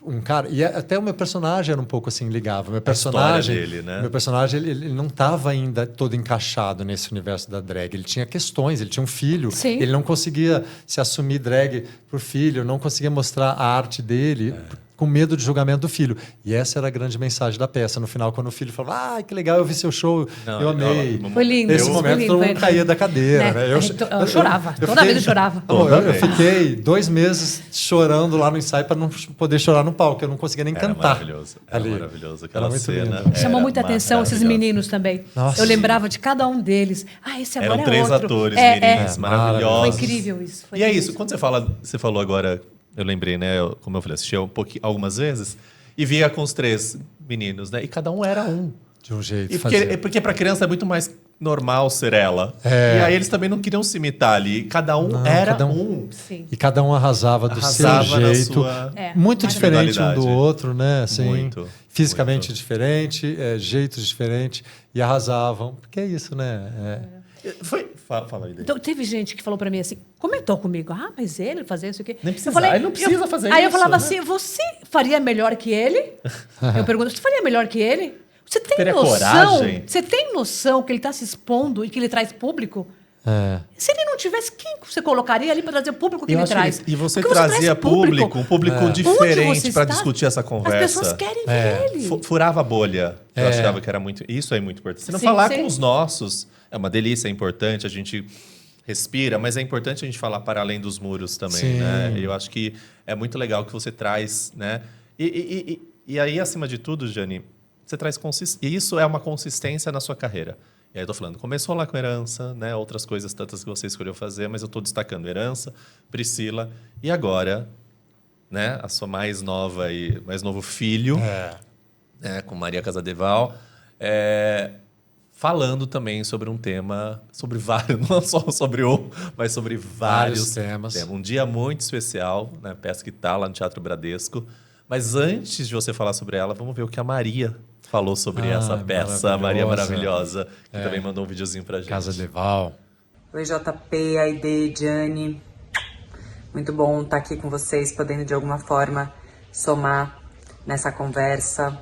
um cara, e até o meu personagem era um pouco assim ligava. Meu personagem dele, né? Meu personagem ele não estava ainda todo encaixado nesse universo da drag. Ele tinha questões, ele tinha um filho, ele não conseguia se assumir drag pro filho, não conseguia mostrar a arte dele. Com medo de julgamento do filho. E essa era a grande mensagem da peça. No final, quando o filho falava, que legal, eu vi seu show, eu amei. Foi lindo. Nesse momento, todo mundo caía da cadeira. Né? Né? Eu chorava. Toda vez eu chorava. Eu fiquei 2 meses chorando lá no ensaio para não poder chorar no palco. Eu não conseguia nem cantar. Era maravilhoso. Aquela cena. Chamou muita atenção esses meninos também. Nossa. Eu lembrava de cada um deles. Esse agora Eram 3 outro. atores, meninos, maravilhosos. Foi incrível isso. E é isso. Quando você falou agora... Eu lembrei, né? Como eu falei, assisti algumas vezes e via com os 3 meninos, né? E cada um era um. De um jeito. Porque para criança é muito mais normal ser ela. E aí eles também não queriam se imitar ali. Cada um era um. Sim. E cada um arrasava do seu jeito. Muito diferente um do outro, né? Assim, muito. Fisicamente diferente, jeitos diferentes. E arrasavam. Porque é isso, né? Fala aí. Então, teve gente que falou pra mim assim, comentou comigo, mas ele fazer isso aqui. Nem precisa, ele não precisa fazer isso. Aí eu falava assim, você faria melhor que ele? Eu pergunto, você faria melhor que ele? Você tem Teria noção? coragem? Você tem noção que ele está se expondo e que ele traz público? Se ele não tivesse, quem você colocaria ali para trazer o público que ele traz? E você trazia um público diferente para discutir essa conversa. As pessoas querem ver ele. Furava a bolha. Eu achava que era muito... Isso é muito importante. Se não falar com os nossos, é uma delícia, é importante, a gente respira, mas é importante a gente falar para além dos muros também, né? Eu acho que é muito legal que você traz, né? E aí, acima de tudo, Jane, você traz consistência. E isso é uma consistência na sua carreira. E aí eu tô falando, começou lá com Herança, né? Outras coisas tantas que você escolheu fazer, mas eu tô destacando Herança, Priscila e agora, né? A sua mais novo filho, né? Com Maria Casadeval, falando também sobre um tema, sobre vários, não só sobre um, mas sobre vários temas. Um dia muito especial, né? Peça que tá lá no Teatro Bradesco. Mas antes de você falar sobre ela, vamos ver o que a Maria falou sobre essa peça, a Maria Maravilhosa, que também mandou um videozinho pra gente. Casadeval. Oi, JP, Aide, Gianni. Muito bom estar aqui com vocês, podendo de alguma forma somar nessa conversa,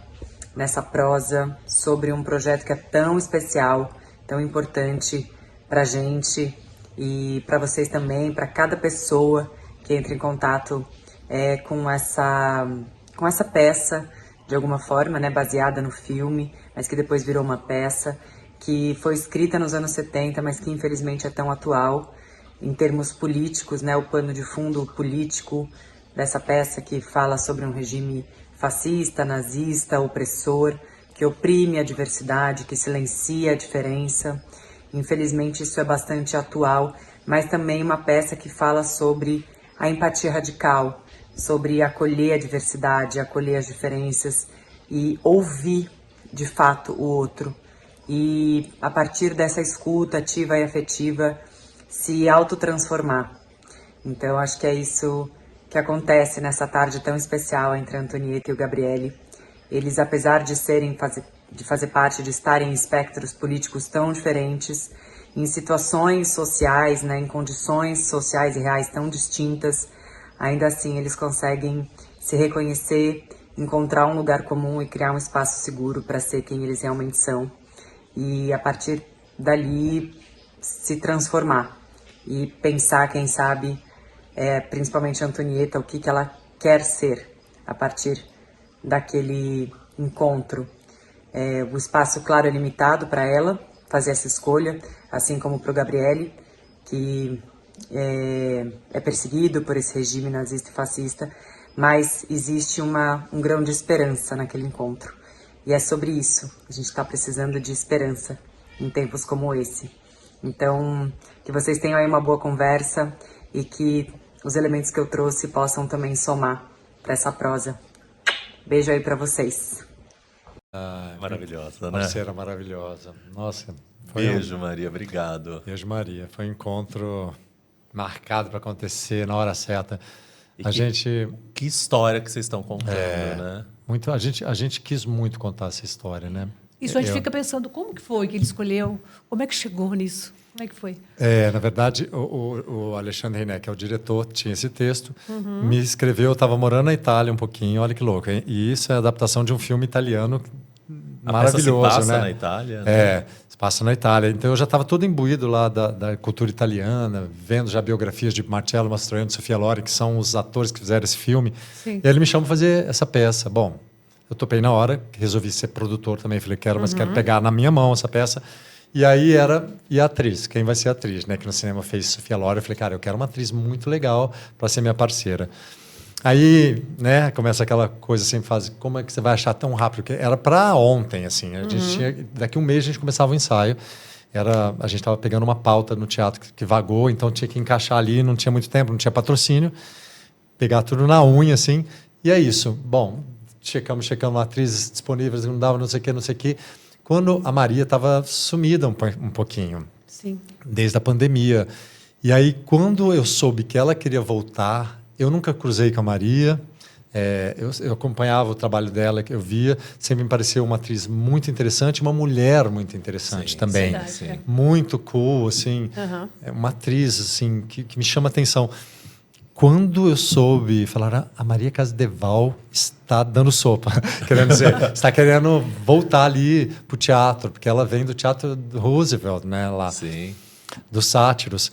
nessa prosa, sobre um projeto que é tão especial, tão importante pra gente e pra vocês também, pra cada pessoa que entra em contato com essa peça, de alguma forma, né, baseada no filme, mas que depois virou uma peça que foi escrita nos anos 70, mas que infelizmente é tão atual em termos políticos, né, o pano de fundo político dessa peça que fala sobre um regime fascista, nazista, opressor, que oprime a diversidade, que silencia a diferença. Infelizmente isso é bastante atual, mas também uma peça que fala sobre a empatia radical, sobre acolher a diversidade, acolher as diferenças e ouvir, de fato, o outro. E, a partir dessa escuta ativa e afetiva, se autotransformar. Então, acho que é isso que acontece nessa tarde tão especial entre a Antonieta e o Gabriele. Eles, apesar de fazer parte, de estarem em espectros políticos tão diferentes, em situações sociais, né, em condições sociais e reais tão distintas, ainda assim eles conseguem se reconhecer, encontrar um lugar comum e criar um espaço seguro para ser quem eles realmente são. E a partir dali se transformar e pensar, quem sabe, principalmente a Antonieta, o que ela quer ser a partir daquele encontro. O espaço, claro, é limitado para ela fazer essa escolha, assim como para o Gabriele, que é perseguido por esse regime nazista e fascista, mas existe um grão de esperança naquele encontro. E é sobre isso. A gente está precisando de esperança em tempos como esse. Então, que vocês tenham aí uma boa conversa e que os elementos que eu trouxe possam também somar para essa prosa. Beijo aí para vocês. Maravilhosa, né? Parceira maravilhosa. Nossa. Beijo, Maria. Obrigado. Beijo, Maria. Foi um encontro marcado para acontecer na hora certa. Que história que vocês estão contando, né? Muito, a gente quis muito contar essa história, né? Isso a gente fica pensando, como que foi que ele escolheu? Como é que chegou nisso? Como é que foi? Na verdade, o Alexandre Reinet, que é o diretor, tinha esse texto, me escreveu, eu estava morando na Itália um pouquinho, olha que louco, hein? E isso é a adaptação de um filme italiano maravilhoso, se passa né? na Itália? Né? Se passa na Itália. Então eu já estava todo imbuído lá da cultura italiana, vendo já biografias de Marcello Mastroianni e Sofia Loren, que são os atores que fizeram esse filme. Sim. E ele me chamou para fazer essa peça. Bom, eu topei na hora, resolvi ser produtor também. Falei, mas quero pegar na minha mão essa peça. E aí e a atriz, quem vai ser a atriz, né? Que no cinema fez Sofia Loren. Eu falei, cara, eu quero uma atriz muito legal para ser minha parceira. Aí, né, começa aquela coisa assim, como é que você vai achar tão rápido? Porque era para ontem, assim. A gente daqui um mês a gente começava o ensaio. A gente estava pegando uma pauta no teatro que vagou, então tinha que encaixar ali, não tinha muito tempo, não tinha patrocínio. Pegar tudo na unha, assim. E é isso. Bom, checamos atrizes disponíveis, não dava, não sei o quê. Quando a Maria estava sumida um pouquinho. Sim. Desde a pandemia. E aí, quando eu soube que ela queria voltar, eu nunca cruzei com a Maria, eu acompanhava o trabalho dela, que eu via, sempre me pareceu uma atriz muito interessante, uma mulher muito interessante também. Sim. Muito cool, assim, uma atriz assim, que me chama a atenção. Quando eu soube, falaram, a Maria Casdeval está dando sopa, querendo dizer, está querendo voltar ali para o teatro, porque ela vem do Teatro Roosevelt, né, lá, dos Sátiros.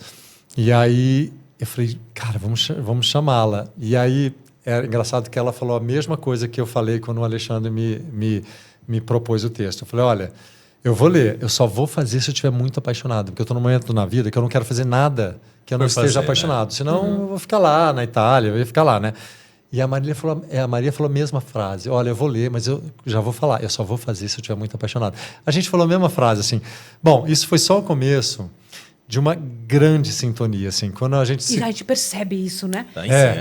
E aí eu falei, cara, vamos chamá-la. E aí é engraçado que ela falou a mesma coisa que eu falei quando o Alexandre me propôs o texto. Eu falei, olha, eu vou ler, eu só vou fazer se eu estiver muito apaixonado, porque eu estou num momento na vida que eu não quero fazer nada que eu não esteja apaixonado. Né? Senão eu vou ficar lá na Itália, eu ia ficar lá, né? E a Maria falou a mesma frase. Olha, eu vou ler, mas eu já vou falar. Eu só vou fazer se eu estiver muito apaixonado. A gente falou a mesma frase, assim. Bom, isso foi só o começo de uma grande sintonia, assim. Quando a gente E a gente percebe isso, né?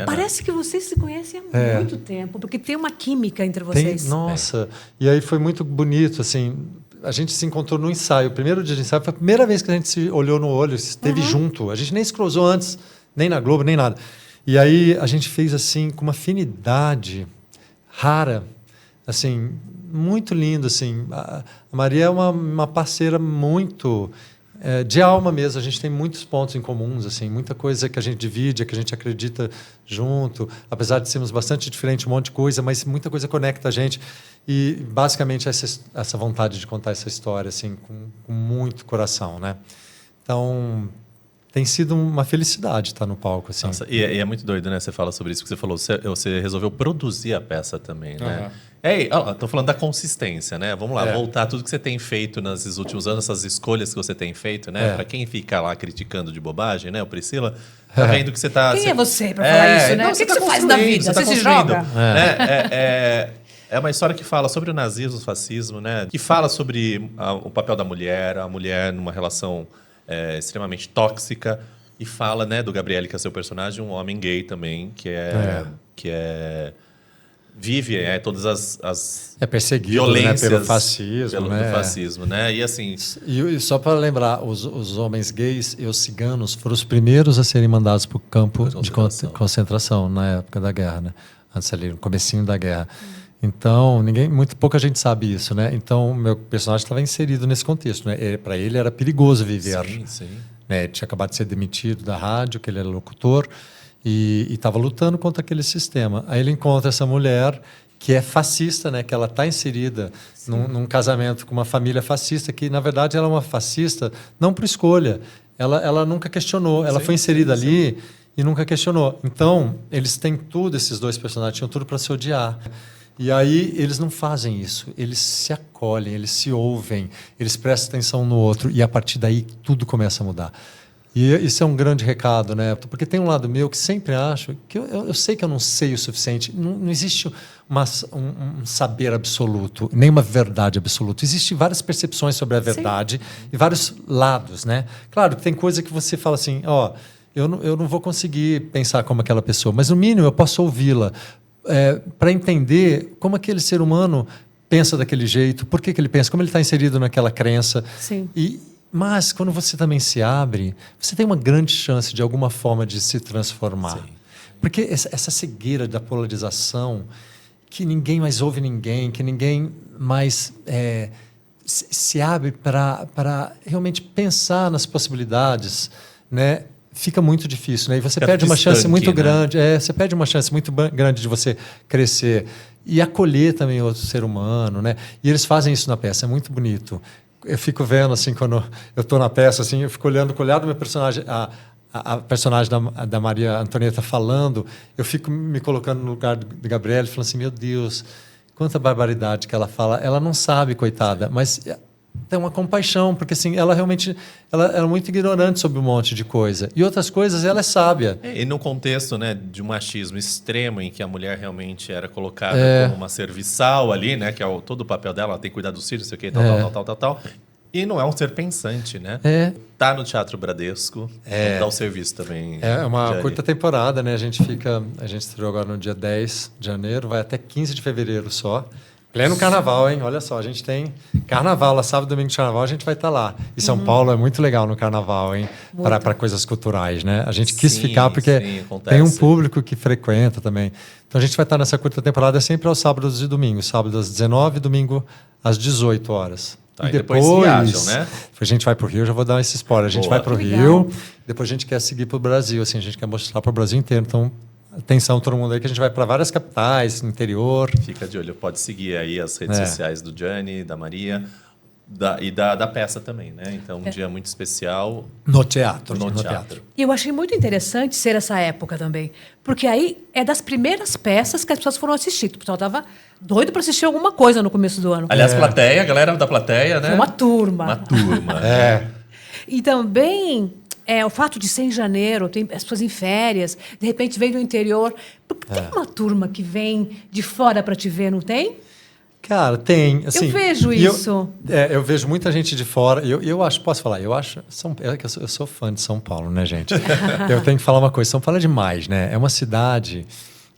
Parece que vocês se conhecem há muito tempo, porque tem uma química entre vocês. Nossa. E aí foi muito bonito, assim. A gente se encontrou no ensaio. O primeiro dia de ensaio foi a primeira vez que a gente se olhou no olho, esteve junto. A gente nem se cruzou antes, nem na Globo, nem nada. E aí a gente fez assim com uma afinidade rara, assim, muito lindo, assim. A Maria é uma parceira muito de alma mesmo. A gente tem muitos pontos em comuns, assim, muita coisa que a gente divide, que a gente acredita junto, apesar de sermos bastante diferentes, um monte de coisa, mas muita coisa conecta a gente. E basicamente essa vontade de contar essa história, assim, com muito coração, né? Então tem sido uma felicidade estar no palco, assim. Nossa, e é muito doido, né? Você fala sobre isso que você falou. Você resolveu produzir a peça também, né? Tô falando da consistência, né? Vamos lá, voltar tudo que você tem feito nesses últimos anos, essas escolhas que você tem feito, né? Para quem fica lá criticando de bobagem, né? O Priscila, tá vendo que você tá... Quem é você para falar isso, né? Não, o que você faz da vida? Você se joga? É uma história que fala sobre o nazismo, o fascismo, né? Que fala sobre o papel da mulher, a mulher numa relação extremamente tóxica, e fala, né, do Gabriele, que é seu personagem, um homem gay também, que vive todas as perseguido, violências, né, pelo fascismo, do fascismo, né? E assim... E só para lembrar, os homens gays e os ciganos foram os primeiros a serem mandados para o campo de concentração na época da guerra, né? Antes ali, no comecinho da guerra. Então, muito pouca gente sabe isso, né? Então, meu personagem estava inserido nesse contexto, né? Para ele era perigoso viver. Sim, sim. Né? Ele tinha acabado de ser demitido da rádio, que ele era locutor, e estava lutando contra aquele sistema. Aí ele encontra essa mulher que é fascista, né? Que ela está inserida num casamento com uma família fascista, que, na verdade, ela é uma fascista não por escolha. Ela nunca questionou. Ela foi inserida ali e nunca questionou. Então, eles têm tudo, esses dois personagens tinham tudo para se odiar. E aí eles não fazem isso, eles se acolhem, eles se ouvem, eles prestam atenção no outro e a partir daí tudo começa a mudar. E isso é um grande recado, né? Porque tem um lado meu que sempre acho que eu sei que eu não sei o suficiente, não existe um saber absoluto, nem uma verdade absoluta. Existem várias percepções sobre a verdade e vários lados, né? Claro, tem coisa que você fala assim, eu não vou conseguir pensar como aquela pessoa, mas no mínimo eu posso ouvi-la. Para entender como aquele ser humano pensa daquele jeito, por que ele pensa, como ele está inserido naquela crença. Sim. Mas quando você também se abre, você tem uma grande chance de alguma forma de se transformar. Sim. Porque essa cegueira da polarização, que ninguém mais ouve ninguém, que ninguém mais se abre para realmente pensar nas possibilidades, né? Fica muito difícil, né? E você perde uma chance muito grande. Você perde uma chance muito grande de você crescer e acolher também outro ser humano, né? E eles fazem isso na peça, é muito bonito. Eu fico vendo, assim, quando eu estou na peça, assim, eu fico olhando com o olhar do meu personagem, a personagem da Maria Antonieta falando, eu fico me colocando no lugar de Gabriele, falando assim, meu Deus, quanta barbaridade que ela fala. Ela não sabe, coitada, mas tem uma compaixão, porque assim, ela realmente ela é muito ignorante sobre um monte de coisa. E outras coisas ela é sábia. E no contexto, né, de um machismo extremo, em que a mulher realmente era colocada como uma serviçal ali, né, que é todo o papel dela, ela tem que cuidar dos filhos, não sei o quê, tal. E não é um ser pensante, né? Tá no Teatro Bradesco, dá o serviço também. É uma curta temporada, né? A gente estreou agora no dia 10 de janeiro, vai até 15 de fevereiro só. Pleno carnaval, hein? Olha só, a gente tem carnaval, lá sábado, domingo de carnaval, a gente vai estar lá. E São Paulo é muito legal no carnaval, hein? Para coisas culturais, né? A gente quis ficar porque tem um público que frequenta também. Então a gente vai estar nessa curta temporada sempre aos sábados e domingos. Sábado às 19, domingo às 18 horas. Tá, e depois viajam, né? A gente vai para o Rio, já vou dar esse spoiler. A gente vai para o Rio, depois a gente quer seguir para o Brasil, assim, a gente quer mostrar para o Brasil inteiro. Então, atenção todo mundo aí que a gente vai para várias capitais, no interior. Fica de olho, pode seguir aí as redes sociais do Gianni, da Maria e da peça também, né? Então, um dia muito especial. No teatro. E eu achei muito interessante ser essa época também, porque aí é das primeiras peças que as pessoas foram assistir. O pessoal estava doido para assistir alguma coisa no começo do ano. Aliás, a galera da plateia, né? Foi uma turma. Uma turma. E também o fato de ser em janeiro, tem as pessoas em férias, de repente vem do interior. Porque tem uma turma que vem de fora para te ver, não tem? Cara, tem. Assim, eu vejo isso. Eu vejo muita gente de fora. Eu acho, posso falar, eu sou fã de São Paulo, né, gente? Eu tenho que falar uma coisa. São Paulo é demais, né? É uma cidade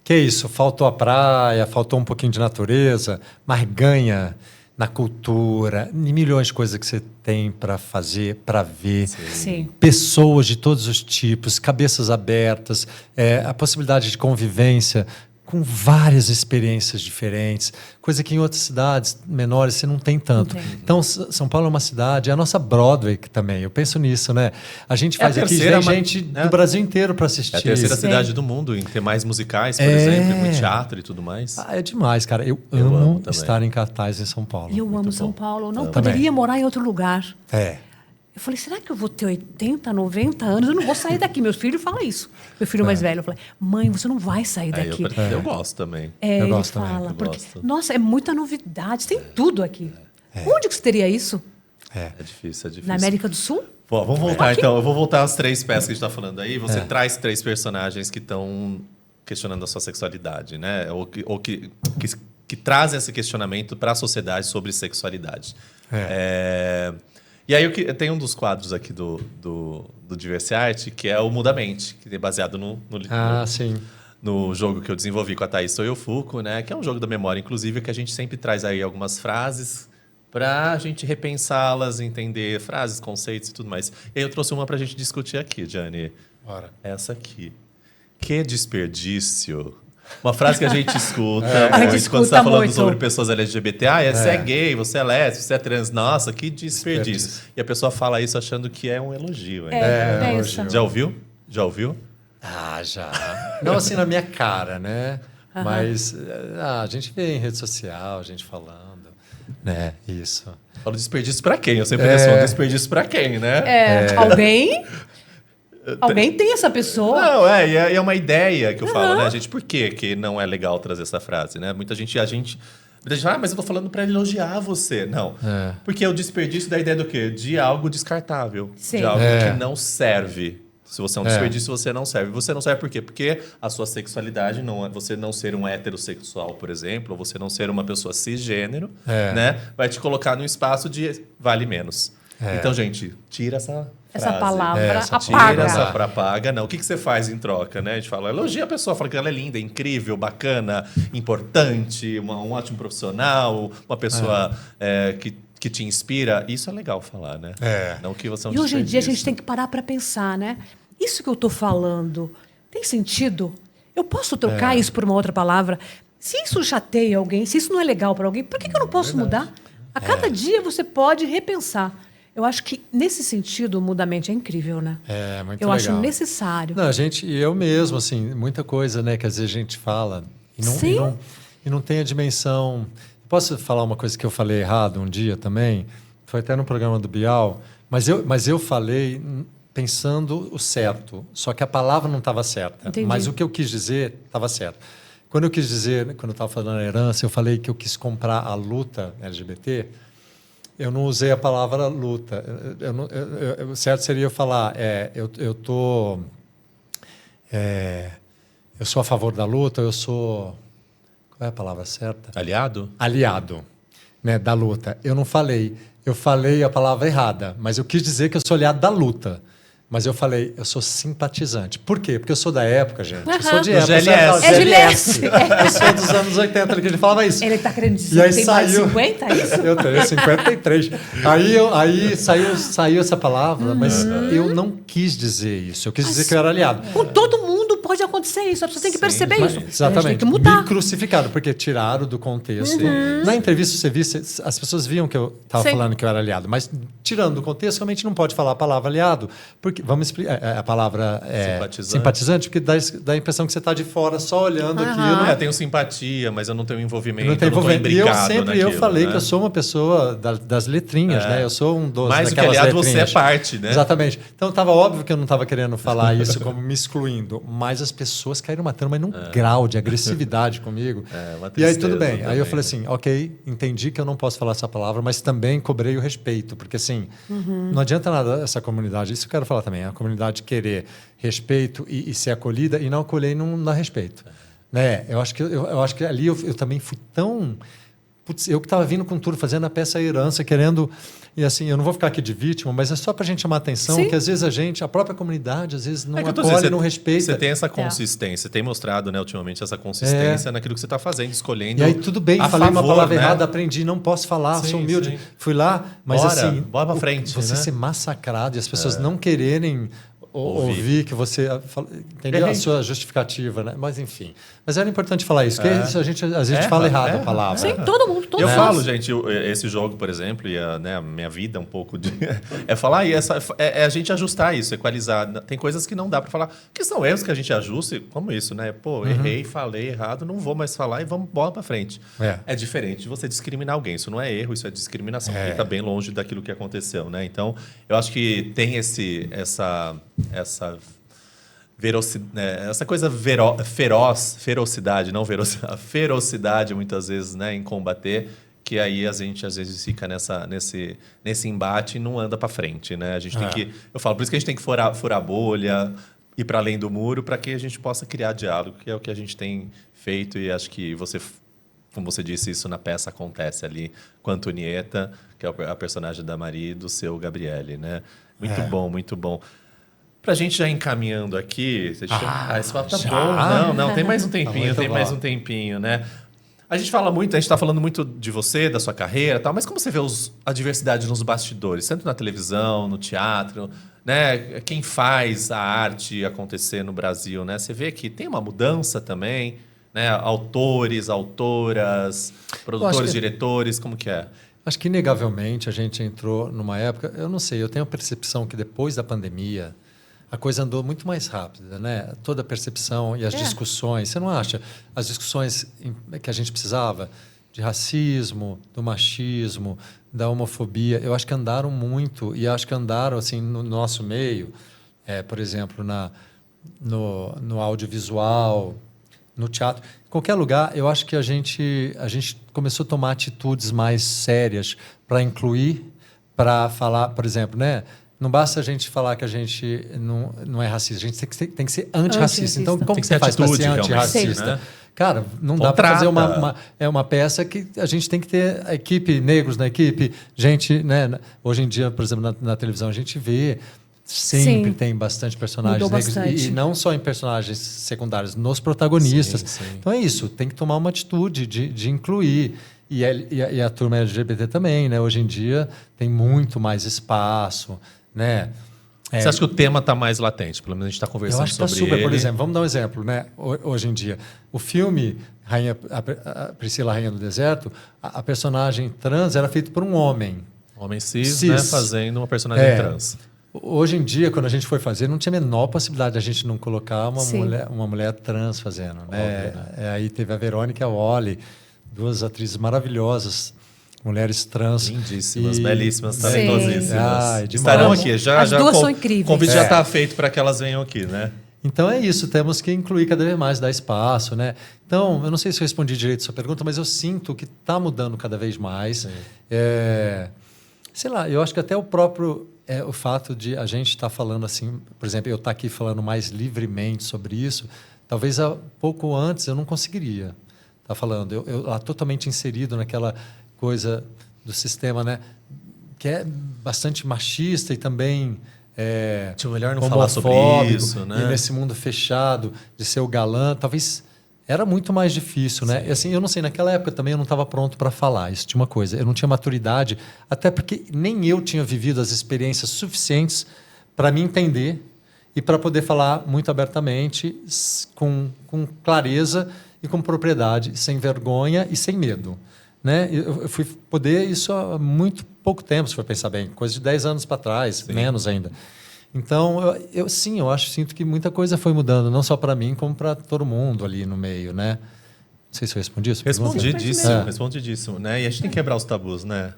que é isso. Faltou a praia, faltou um pouquinho de natureza, mas ganha na cultura, em milhões de coisas que você tem para fazer, para ver. Sim. Pessoas de todos os tipos, cabeças abertas, a possibilidade de convivência com várias experiências diferentes, coisa que em outras cidades menores você não tem tanto. Então, São Paulo é uma cidade, é a nossa Broadway também, eu penso nisso, né? A gente faz aqui, vem gente do Brasil inteiro para assistir. É a terceira cidade do mundo em ter mais musicais, por exemplo, muito teatro e tudo mais. É demais, cara. Eu amo estar em cartaz em São Paulo. E eu amo São Paulo. Não poderia morar em outro lugar. Eu falei, será que eu vou ter 80, 90 anos? Eu não vou sair daqui. Meu filho fala isso. Meu filho mais velho. Eu falei, mãe, você não vai sair daqui. Eu gosto também. Eu gosto ele fala, também. Porque, nossa, é muita novidade. Tem tudo aqui. Onde que você teria isso? É difícil. Na América do Sul? Pô, vamos voltar então. Eu vou voltar às 3 peças que a gente está falando aí. Você traz 3 personagens que estão questionando a sua sexualidade, né? Ou que trazem esse questionamento para a sociedade sobre sexualidade. E aí tem um dos quadros aqui do Diversarte, que é o Mudamente, que é baseado no jogo que eu desenvolvi com a Thaís Toyofuku, né? Que é um jogo da memória, inclusive, que a gente sempre traz aí algumas frases para a gente repensá-las, entender frases, conceitos e tudo mais. E aí eu trouxe uma para a gente discutir aqui, Gianni. Bora. Essa aqui. Que desperdício Uma frase que a gente escuta A gente muito escuta quando você tá falando muito. sobre pessoas LGBT. Você é gay, você é lésbico, você é trans. Nossa, que desperdício. E a pessoa fala isso achando que é um elogio. Pensa. Já ouviu? Já ouviu? Ah, já. Não assim na minha cara, né? Mas a gente vê em rede social, a gente falando, né? Isso. Falo desperdício pra quem? Eu sempre respondo desperdício pra quem, né? Alguém tem essa pessoa. Não, e é uma ideia que eu falo, né, gente? Por que não é legal trazer essa frase, né? Muita gente fala, mas eu tô falando pra elogiar você. Não. Porque é o desperdício da ideia do quê? De algo descartável. Sim. De algo que não serve. Se você é um desperdício, você não serve. Você não serve por quê? Porque a sua sexualidade, você não ser um heterossexual, por exemplo, ou você não ser uma pessoa cisgênero, né? Vai te colocar num espaço de vale menos. Então, gente, tira essa palavra tira essa apaga. Não. O que você faz em troca, né? A gente fala, elogia a pessoa, fala que ela é linda, incrível, bacana, importante, um ótimo profissional, uma pessoa que te inspira. Isso é legal falar, né? Não que você não. E hoje em dia a gente tem que parar para pensar, né? Isso que eu estou falando tem sentido? Eu posso trocar isso por uma outra palavra? Se isso chateia alguém, se isso não é legal para alguém, por que eu não posso mudar? A cada dia você pode repensar. Eu acho que, nesse sentido, o Mudamente é incrível, né? Muito eu legal. acho necessário. Não, eu mesmo, assim, muita coisa, né, que às vezes a gente fala e não tem a dimensão. Posso falar uma coisa que eu falei errado um dia também? Foi até no programa do Bial, mas eu falei pensando o certo, só que a palavra não estava certa. Entendi. Mas o que eu quis dizer estava certo. Quando eu estava falando da herança, eu falei que eu quis comprar a luta LGBT. Eu não usei a palavra luta. O certo seria eu falar, eu sou a favor da luta, eu sou... Qual é a palavra certa? Aliado? Aliado, né, da luta. Eu não falei. Eu falei a palavra errada, mas eu quis dizer que eu sou aliado da luta. Mas eu falei, eu sou simpatizante. Por quê? Porque eu sou da época, gente. Eu sou de Do época. GLS. É GLS. Eu sou dos anos 80, que ele falava isso. Ele está querendo dizer E aí que tem mais de saiu- 50, é isso? Eu tenho 53. Aí saiu essa palavra, mas eu não quis dizer isso. Eu quis dizer que eu era aliado. Com todo mundo pode acontecer isso. A pessoa tem que perceber Mas, isso. A gente exatamente. tem que mudar. Me crucificaram, porque tiraram do contexto. Na entrevista você viu, as pessoas viam que eu estava Sim. falando que eu era aliado, mas tirando do contexto, realmente não pode falar a palavra aliado, porque vamos explicar a palavra simpatizante, porque dá a impressão que você está de fora só olhando aquilo. Eu tenho simpatia, mas eu não tenho envolvimento. Não tem eu não tô envolvimento. E eu naquilo, falei né? que eu sou uma pessoa das letrinhas, né? Eu sou um dos Mais do que daquelas aliado, letrinhas. você é parte, né? Exatamente. Então estava óbvio que eu não estava querendo falar isso como me excluindo, mas as pessoas caíram matando, mas num grau de agressividade comigo. Uma E aí tudo bem. tristeza Aí eu também, falei assim, ok, entendi que eu não posso falar essa palavra, mas também cobrei o respeito, porque assim, não adianta nada essa comunidade, isso eu quero falar também, a comunidade querer respeito e ser acolhida e não acolher e não dar respeito. Né? Eu acho que ali eu também fui tão... Putz, eu que estava vindo com tudo, fazendo a peça Herança, querendo... E assim, eu não vou ficar aqui de vítima, mas é só para a gente chamar a atenção Sim. que às vezes a própria comunidade, às vezes não que eu tô acolhe, dizendo, não respeita. Você tem essa consistência, tem mostrado, né, ultimamente, essa consistência naquilo que você está fazendo, escolhendo. E aí tudo bem, a falei uma favor, palavra né? errada, aprendi, não posso falar, Sim, sou humilde. sim. Fui lá, mas Bora, assim... bora pra frente, Você né? ser massacrado e as pessoas não quererem ouvir que você... Entendeu? A sua justificativa, né? Mas enfim. Mas era importante falar isso, porque isso a gente fala errado a palavra. Sim, todo mundo. Eu falo, gente, esse jogo, por exemplo, e a minha vida um pouco de... é falar e a gente ajustar isso, equalizar. Tem coisas que não dá para falar, que são erros que a gente ajusta, como isso, né? Pô, errei, falei errado, não vou mais falar e vamos bola para frente. É diferente de você discriminar alguém. Isso não é erro, isso é discriminação. Porque está bem longe daquilo que aconteceu, né? Então, eu acho que tem essa coisa ferocidade, não velocidade, a ferocidade muitas vezes, né, em combater, que aí a gente às vezes fica nesse embate e não anda para frente, né? A gente tem que, eu falo, por isso que a gente tem que furar a bolha, ir para além do muro, para que a gente possa criar diálogo, que é o que a gente tem feito e acho que como você disse, isso na peça acontece ali com a Antonieta, que é a personagem da Maria e do seu Gabriele, né? Muito bom, muito bom. Pra gente já encaminhando aqui... esse papo tá bom. Não, tem mais um tempinho, né? A gente tá falando muito de você, da sua carreira e tal, mas como você vê a diversidade nos bastidores, tanto na televisão, no teatro, né? Quem faz a arte acontecer no Brasil, né? Você vê que tem uma mudança também, né? Autores, autoras, produtores, diretores, como que é? Acho que, inegavelmente, a gente entrou numa época... Eu não sei, eu tenho a percepção que depois da pandemia, a coisa andou muito mais rápida, né? Toda a percepção e as discussões. Você não acha? As discussões que a gente precisava, de racismo, do machismo, da homofobia, eu acho que andaram muito. E acho que andaram, assim, no nosso meio, por exemplo, no audiovisual, no teatro. Em qualquer lugar, eu acho que a gente começou a tomar atitudes mais sérias para incluir, para falar, por exemplo, né? Não basta a gente falar que a gente não é racista, a gente tem que ser antirracista. Então, como que você faz para ser antirracista? Né? Cara, não dá para fazer uma peça que a gente tem que ter a equipe, negros na equipe, gente, né? Hoje em dia, por exemplo, na televisão, a gente vê, sempre tem bastante personagens negros. E não só em personagens secundários, nos protagonistas. Sim. Então é isso, tem que tomar uma atitude de incluir. E a turma LGBT também, né? Hoje em dia tem muito mais espaço, né? Você acha que o tema está mais latente? Pelo menos a gente está conversando sobre ele. Eu acho que está super. Por exemplo, vamos dar um exemplo, né? Hoje em dia, o filme a Priscila, Rainha do Deserto, a personagem trans era feita por um homem. Homem cis. Né? Fazendo uma personagem trans. Hoje em dia, quando a gente foi fazer, não tinha a menor possibilidade de a gente não colocar uma mulher trans fazendo. Né? Aí teve a Verônica e a Wally, duas atrizes maravilhosas, mulheres trans. Lindíssimas, belíssimas, talentosíssimas. Estarão aqui. As duas são incríveis. O convite já está feito para que elas venham aqui, né? Então é isso, temos que incluir cada vez mais, dar espaço, né? Então, eu não sei se eu respondi direito a sua pergunta, mas eu sinto que está mudando cada vez mais. Sei lá, eu acho que até o próprio... o fato de a gente estar falando assim, por exemplo, eu estar aqui falando mais livremente sobre isso, talvez pouco antes eu não conseguiria estar falando. Eu lá totalmente inserido naquela coisa do sistema, né, que é bastante machista e também melhor não falar sobre isso, né? E nesse mundo fechado de ser o galã, talvez era muito mais difícil, né? E assim, eu não sei, naquela época também eu não estava pronto para falar. Isso tinha uma coisa, eu não tinha maturidade, até porque nem eu tinha vivido as experiências suficientes para me entender e para poder falar muito abertamente, com clareza e com propriedade, sem vergonha e sem medo, né? Eu fui poder isso há muito pouco tempo, se for pensar bem, coisa de 10 anos para trás, menos ainda. Então, eu sinto que muita coisa foi mudando, não só para mim, como para todo mundo ali no meio, né? Não sei se eu respondi isso. Respondidíssimo, né? E a gente tem que quebrar os tabus, né?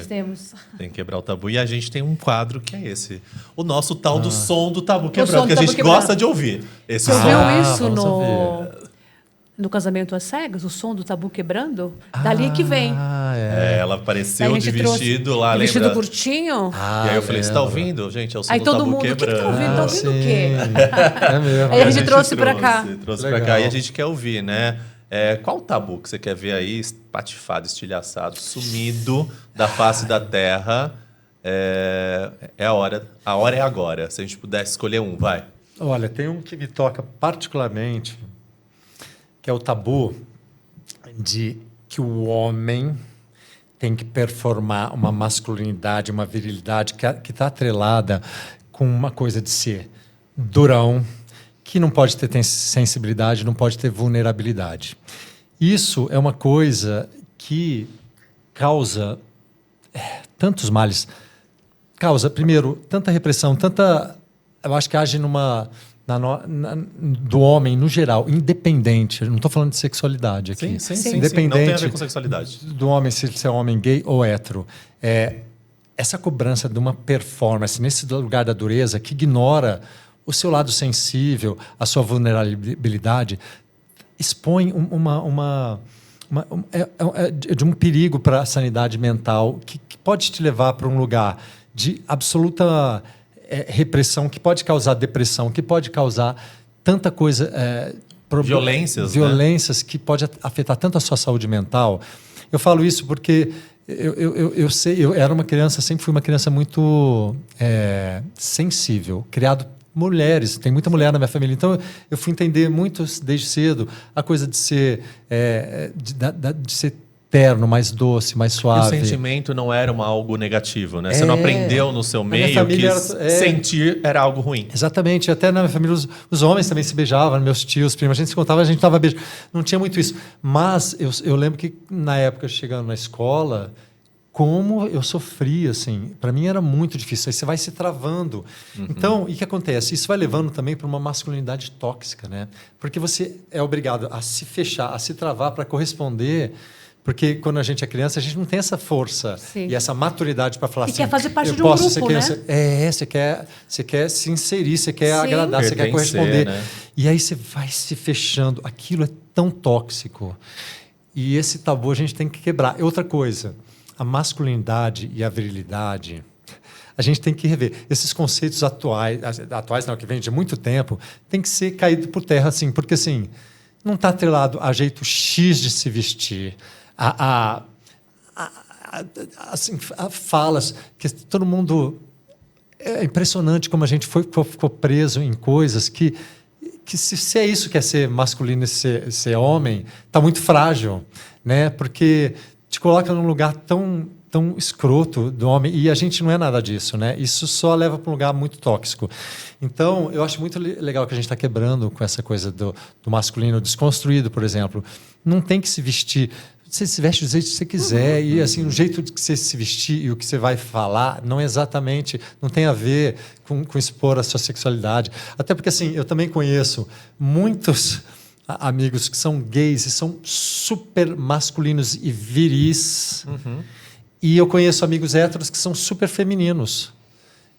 Temos. Tem que quebrar o tabu. E a gente tem um quadro que é esse. O nosso tal do som do tabu quebrado, que a gente gosta de ouvir. Você ouviu isso no Casamento às Cegas? O som do tabu quebrando? Dali que vem. Ela apareceu de vestido lá, lembra? Vestido curtinho. E aí eu falei, você tá ouvindo? Gente, é o som aí do todo tabu mundo, quebrando. O que tá ouvindo? Tá ouvindo o quê? É mesmo. Aí a gente trouxe pra cá. Trouxe pra cá e a gente quer ouvir, né? Qual o tabu que você quer ver aí, espatifado, estilhaçado, sumido da face da terra? A hora é agora. Se a gente pudesse escolher um, vai. Olha, tem um que me toca particularmente, que é o tabu de que o homem tem que performar uma masculinidade, uma virilidade que está atrelada com uma coisa de ser durão, que não pode ter sensibilidade, não pode ter vulnerabilidade. Isso é uma coisa que causa tantos males. Causa, primeiro, tanta repressão, eu acho que age do homem, no geral, independente. Não estou falando de sexualidade aqui. Sim. Independente Não tem a ver com sexualidade. Do homem, se é um homem gay ou hétero. Essa cobrança de uma performance nesse lugar da dureza que ignora o seu lado sensível, a sua vulnerabilidade, expõe de um perigo para a sanidade mental que pode te levar para um lugar de absoluta repressão, que pode causar depressão, que pode causar tanta coisa... violências, né? Que pode afetar tanto a sua saúde mental. Eu falo isso porque eu sei, eu era uma criança, sempre fui uma criança muito sensível, criado mulheres, tem muita mulher na minha família, então eu fui entender muito desde cedo a coisa de ser terno, mais doce, mais suave. E o sentimento não era algo negativo, né? Você não aprendeu no seu meio que sentir era algo ruim. Exatamente. Até na minha família, os homens também se beijavam, meus tios, primos, a gente se contava, a gente dava beijo. Não tinha muito isso. Mas eu lembro que, na época, chegando na escola, como eu sofria, assim. Para mim era muito difícil. Aí você vai se travando. Então, o que acontece? Isso vai levando também para uma masculinidade tóxica, né? Porque você é obrigado a se fechar, a se travar para corresponder. Porque quando a gente é criança, a gente não tem essa força e essa maturidade para falar assim... E quer fazer parte de um grupo, né? Você quer se inserir, você quer agradar, você quer corresponder. Né? E aí você vai se fechando. Aquilo é tão tóxico. E esse tabu a gente tem que quebrar. Outra coisa, a masculinidade e a virilidade, a gente tem que rever. Esses conceitos atuais não, que vêm de muito tempo, tem que ser caído por terra, assim, porque assim, não está atrelado a jeito X de se vestir, assim, a falas, que todo mundo... É impressionante como a gente ficou preso em coisas que se é isso que é ser masculino e ser homem, está muito frágil, né? Porque te coloca num lugar tão escroto do homem, e a gente não é nada disso, né? Isso só leva para um lugar muito tóxico. Então, eu acho muito legal que a gente está quebrando com essa coisa do masculino desconstruído, por exemplo. Não tem que se vestir... Você se veste do jeito que você quiser, e assim, o jeito que você se vestir e o que você vai falar não é exatamente, não tem a ver com expor a sua sexualidade. Até porque, assim, eu também conheço muitos amigos que são gays e são super masculinos e viris. E eu conheço amigos héteros que são super femininos.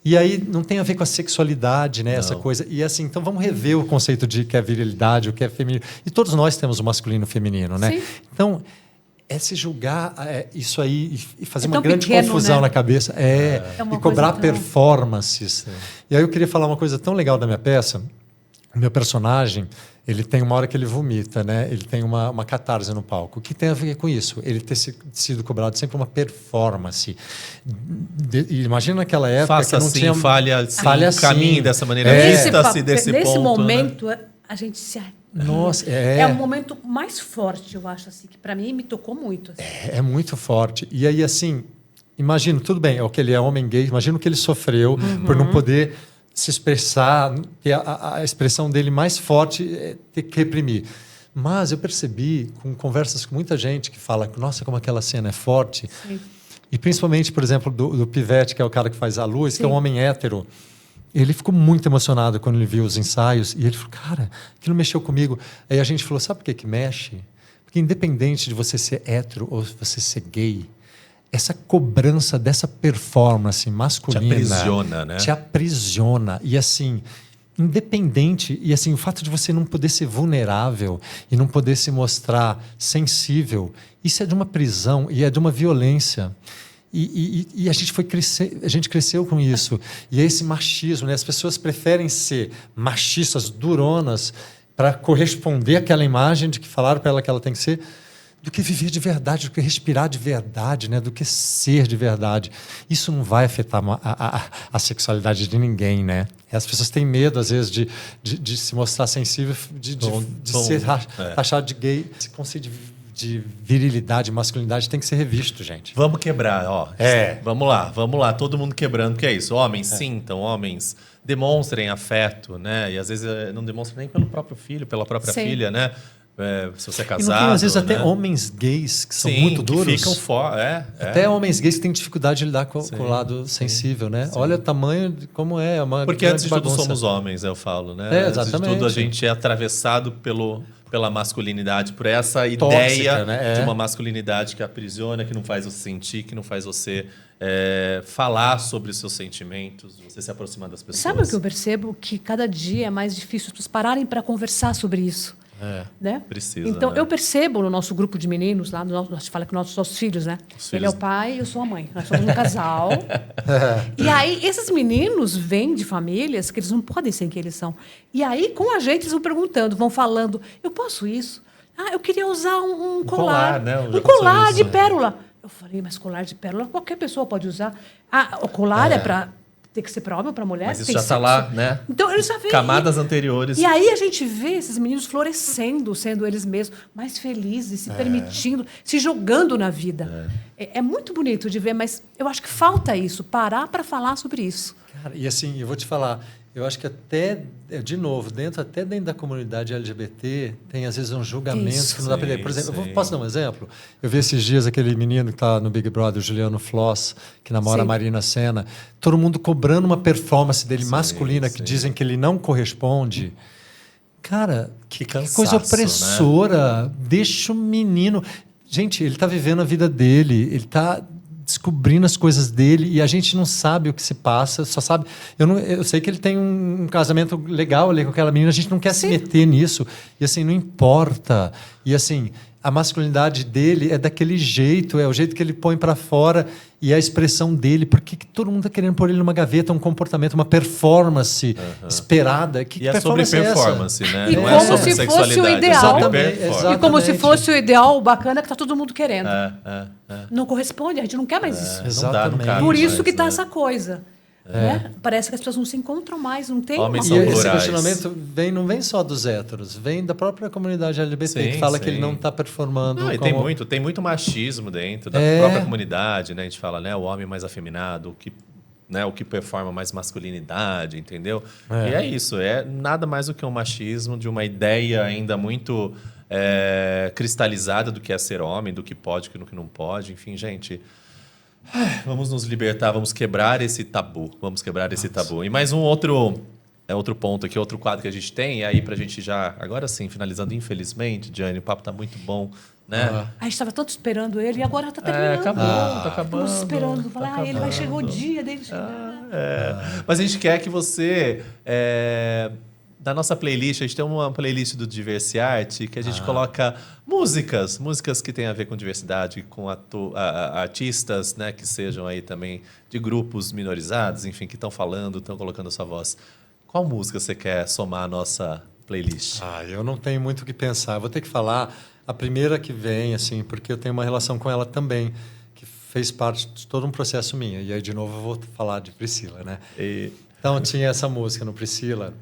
E aí não tem a ver com a sexualidade, né? Essa coisa. E assim, então vamos rever o conceito de que é virilidade, o que é feminino. E todos nós temos o masculino e o feminino, né? Sim. Então, se julgar isso aí e fazer uma tão grande pequeno, confusão, né, na cabeça. Uma e cobrar coisa performances. Sim. E aí eu queria falar uma coisa tão legal da minha peça. O meu personagem, ele tem uma hora que ele vomita, né? Ele tem uma catarse no palco. O que tem a ver com isso? Ele ter sido cobrado sempre uma performance. Imagina naquela época Faça que não assim, tinha... falha assim, caminhe dessa maneira, Nesse desse nesse ponto. momento, né? a gente se... Nossa, é o momento mais forte, eu acho, assim, que para mim me tocou muito. Assim. É muito forte. E aí, assim, imagina, tudo bem, que ele é homem gay, imagina o que ele sofreu por não poder se expressar, ter a expressão dele mais forte, ter que reprimir. Mas eu percebi, com conversas com muita gente que fala, nossa, como aquela cena é forte. Sim. E principalmente, por exemplo, do Pivete, que é o cara que faz a Luz, que é um homem hétero. Ele ficou muito emocionado quando ele viu os ensaios. E ele falou, cara, aquilo mexeu comigo. Aí a gente falou, sabe por que mexe? Porque independente de você ser hétero ou você ser gay, essa cobrança dessa performance masculina... Te aprisiona, né? Te aprisiona. E assim, independente... E assim, o fato de você não poder ser vulnerável e não poder se mostrar sensível, isso é de uma prisão e é de uma violência. E a gente a gente cresceu com isso. E é esse machismo, né? As pessoas preferem ser machistas, duronas, para corresponder àquela imagem de que falaram para ela que ela tem que ser, do que viver de verdade, do que respirar de verdade, né? Do que ser de verdade. Isso não vai afetar a sexualidade de ninguém, né? As pessoas têm medo, às vezes, de se mostrar sensível, de ser taxado de gay. Esse conceito de virilidade, masculinidade tem que ser revisto, gente. Vamos quebrar, ó. Vamos lá, todo mundo quebrando, que é isso. Homens sintam, homens demonstrem afeto, né? E às vezes não demonstram nem pelo próprio filho, pela própria filha, né? Se você é casado. E não tem, às vezes, né? até homens gays que são muito duros. Que ficam fora. Até homens gays que têm dificuldade de lidar com o lado sensível, né? Olha o tamanho de como é. Porque antes de tudo somos homens, eu falo, né? Exatamente. Antes de tudo a gente é atravessado pela masculinidade, por essa tóxica, ideia, né? de uma masculinidade que aprisiona, que não faz você sentir, que não faz você falar sobre os seus sentimentos, você se aproximar das pessoas. Sabe o que eu percebo? Que cada dia é mais difícil as pessoas pararem para conversar sobre isso. Né? Precisa. Então, né? eu percebo no nosso grupo de meninos, lá, a gente fala que nossos filhos, né? Ele é o pai e eu sou a mãe. Nós somos um casal. E aí, esses meninos vêm de famílias que eles não podem ser quem eles são. E aí, com a gente, eles vão perguntando, vão falando, eu posso isso? Eu queria usar um colar. Né? Um colar de pérola. Eu falei, mas colar de pérola qualquer pessoa pode usar. O colar é para tem que ser para homem ou para mulher. Mas isso tem já está lá, né? Então, eles já vêm. Camadas anteriores. E aí a gente vê esses meninos florescendo, sendo eles mesmos, mais felizes, se permitindo, se jogando na vida. É muito bonito de ver, mas eu acho que falta isso, parar para falar sobre isso. Cara, e assim, eu vou te falar, eu acho que até, de novo, até dentro da comunidade LGBT, tem às vezes um julgamento Isso. que não dá para entender. Por exemplo, Sim. posso dar um exemplo? Eu vi esses dias aquele menino que está no Big Brother, o Juliano Floss, que namora a Sim. Marina Sena, todo mundo cobrando uma performance dele masculina que dizem que ele não corresponde. Cara, que cansaço, coisa opressora. né? Deixa o menino... Gente, ele está vivendo a vida dele, ele está descobrindo as coisas dele e a gente não sabe o que se passa, só sabe... Eu sei que ele tem um casamento legal ali com aquela menina, a gente não quer se meter nisso. E assim, não importa. E assim, a masculinidade dele é daquele jeito, é o jeito que ele põe para fora e a expressão dele. Por que todo mundo está querendo pôr ele numa gaveta, um comportamento, uma performance esperada? Que E é sobre performance é essa? performance, né? E não como é sobre se sexualidade. fosse o ideal. É sobre Exatamente, performance. E como se Exatamente. fosse o ideal bacana que está todo mundo querendo. É. Não corresponde, a gente não quer mais isso. Não dá, não Exatamente. cabe Por isso mais, que está né? essa coisa. Né? Parece que as pessoas não se encontram mais, não tem Homens uma são E coisa. esse plurais. questionamento não vem só dos héteros, vem da própria comunidade LGBT, Sim, que fala sim. que ele não está performando. Não, e como... tem muito machismo dentro da É. própria comunidade, né? A gente fala, né? O homem mais afeminado, o que performa mais masculinidade, entendeu? E é isso, é nada mais do que um machismo de uma ideia ainda muito cristalizada do que é ser homem, do que pode e do que não pode. Enfim, gente, vamos nos libertar, vamos quebrar esse tabu. Vamos quebrar esse tabu. E mais um outro ponto aqui, outro quadro que a gente tem, e aí pra gente já, agora sim, finalizando, infelizmente, Gianni, o papo tá muito bom, né? A gente estava tanto esperando ele e agora está terminando. acabou, tá acabando. Estamos esperando. tá Falar, ele vai chegar o dia dele chegar. Mas a gente quer que você... Da nossa playlist, a gente tem uma playlist do Diversiarte que a gente coloca músicas que têm a ver com diversidade, com artistas, né, que sejam aí também de grupos minorizados, enfim, que estão falando, estão colocando a sua voz. Qual música você quer somar à nossa playlist? Eu não tenho muito o que pensar. Eu vou ter que falar a primeira que vem, assim, porque eu tenho uma relação com ela também, que fez parte de todo um processo minha. E aí, de novo, eu vou falar de Priscila, né? Então, tinha essa música no Priscila,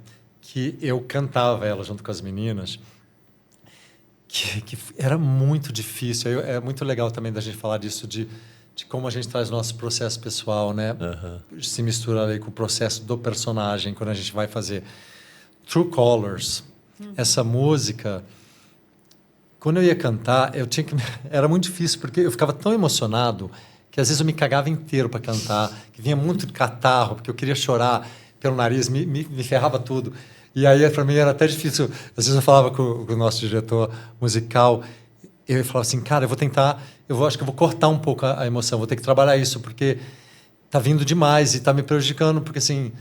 que eu cantava ela junto com as meninas, que era muito difícil. É muito legal também da gente falar disso, de como a gente traz nosso processo pessoal, né? Se mistura ali com o processo do personagem, quando a gente vai fazer True Colors. Essa música, quando eu ia cantar, era muito difícil, porque eu ficava tão emocionado que às vezes eu me cagava inteiro para cantar, que vinha muito de catarro, porque eu queria chorar pelo nariz, me ferrava tudo. E aí, para mim, era até difícil. Às vezes eu falava com o nosso diretor musical, eu falava assim, cara, eu vou tentar, acho que eu vou cortar um pouco a emoção, vou ter que trabalhar isso, porque tá vindo demais e tá me prejudicando, porque assim,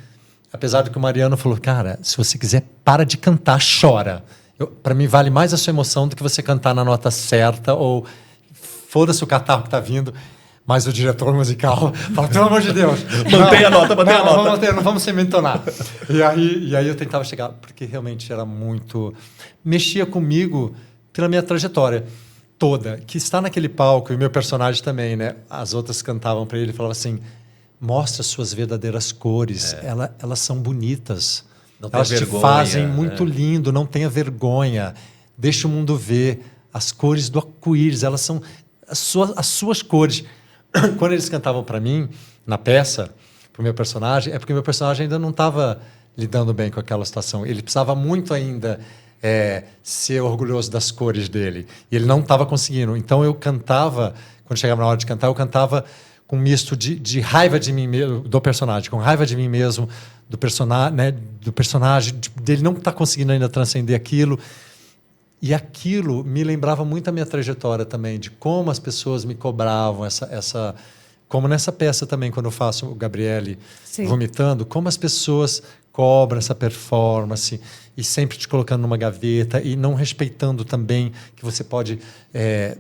apesar do que o Mariano falou, cara, se você quiser, para de cantar, chora. Para mim, vale mais a sua emoção do que você cantar na nota certa, ou foda-se o catarro que tá vindo. Mas o diretor musical fala, pelo amor de Deus. Mantenha a nota. Não vamos se entonar. E aí eu tentava chegar, porque realmente era muito... Mexia comigo pela minha trajetória toda, que está naquele palco, e o meu personagem também, né? As outras cantavam para ele e falavam assim, mostra suas verdadeiras cores, elas são bonitas. Não elas tenha te vergonha, fazem muito lindo, não tenha vergonha. Deixa o mundo ver. As cores do arco-íris, elas são as suas cores. Quando eles cantavam para mim, na peça, para o meu personagem, é porque o meu personagem ainda não estava lidando bem com aquela situação. Ele precisava muito ainda ser orgulhoso das cores dele. E ele não estava conseguindo. Então, eu cantava, quando chegava na hora de cantar, eu cantava com um misto de raiva de mim mesmo, do personagem, com raiva de mim mesmo, do personagem, dele não estar conseguindo ainda transcender aquilo. E aquilo me lembrava muito a minha trajetória também, de como as pessoas me cobravam, como nessa peça também, quando eu faço o Gabriele vomitando, como as pessoas cobram essa performance e sempre te colocando numa gaveta e não respeitando também que você pode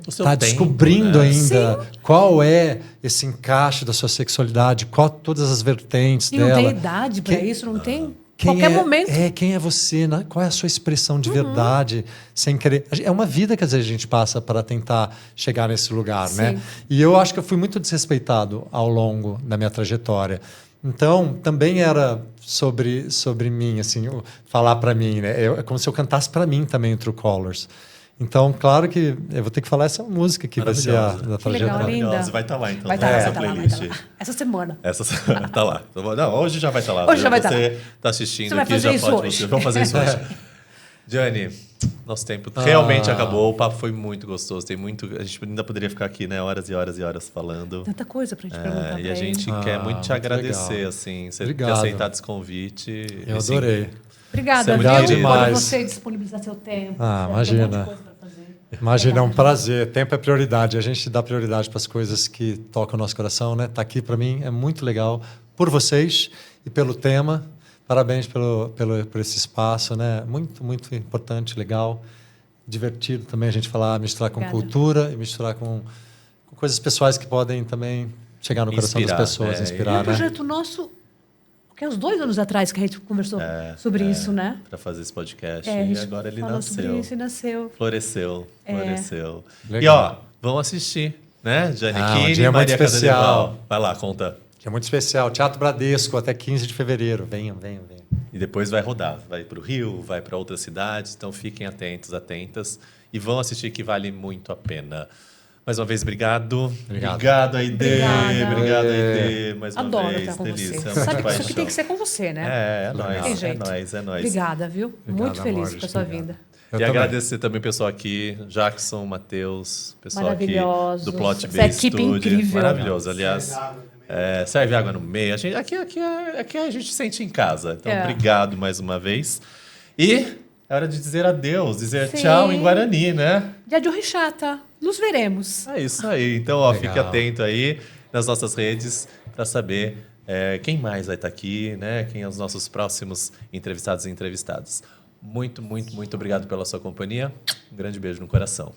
estar descobrindo, né? Ainda qual é esse encaixe da sua sexualidade, todas as vertentes dela. E não tem idade para isso, não tem... Qualquer momento. Quem é você? Qual é a sua expressão de verdade? Sem querer. É uma vida que às vezes a gente passa para tentar chegar nesse lugar, né? E eu acho que eu fui muito desrespeitado ao longo da minha trajetória. Então, também era sobre mim, assim, falar para mim, né? É como se eu cantasse para mim também o True Colors. Então, claro que eu vou ter que falar essa música que vai ser a da trajetória. Linda. Vai estar lá, então. Vai estar nessa lá, playlist. vai estar lá. Essa semana. Essa semana tá lá. Não, hoje já vai estar lá. Hoje já vai estar lá. Você está assistindo Você aqui, vai fazer já isso pode... hoje. Vamos fazer isso hoje. Gianni, nosso tempo realmente acabou. O papo foi muito gostoso. Tem muito... A gente ainda poderia ficar aqui, né? Horas e horas e horas falando. Tanta coisa pra gente perguntar pra E a gente quer muito te agradecer, assim. Você ter aceitado esse convite. Eu adorei. Obrigada, Obrigado viu? demais. Por você disponibilizar seu tempo. Imagina. Tem um monte de coisa pra fazer. Imagina, é um prazer. Tempo é prioridade. A gente dá prioridade para as coisas que tocam o nosso coração, né? Tá aqui para mim é muito legal por vocês e pelo tema. Parabéns por esse espaço, né? Muito, muito importante, legal, divertido também a gente falar, misturar com cultura e misturar com coisas pessoais que podem também chegar no coração das pessoas, inspirar. Um projeto nosso, que é uns 2 anos atrás que a gente conversou sobre isso, né? Para fazer esse podcast. E agora ele nasceu. Sobre isso e nasceu. Floresceu. Legal. E vamos assistir, né? Gianni um dia muito especial. Cadeval. Vai lá, conta. É muito especial. Teatro Bradesco, até 15 de fevereiro. Venham. E depois vai rodar. Vai para o Rio, vai para outras cidades. Então fiquem atentos, atentas. E vão assistir que vale muito a pena. Mais uma vez, obrigado. Obrigado, Aide. Obrigado, Aide. Mais uma Adoro vez. Estar com Delícia. você. Sabe que isso aqui tem que ser com você, né? É nóis. É nóis. Obrigada, viu? Muito feliz com a sua vinda. E agradecer também o pessoal aqui, Jackson, Matheus, pessoal aqui do Plot B equipe Studio. Incrível. Maravilhoso, aliás. Serve água no meio. Aqui a gente sente em casa. Então, obrigado mais uma vez. E é hora de dizer adeus, dizer tchau em Guarani, né? Dia de Orixá, nos veremos. É isso aí. Então, fique atento aí nas nossas redes para saber quem mais vai estar aqui, né? Quem são os nossos próximos entrevistados e entrevistadas. Muito, muito, muito obrigado pela sua companhia. Um grande beijo no coração.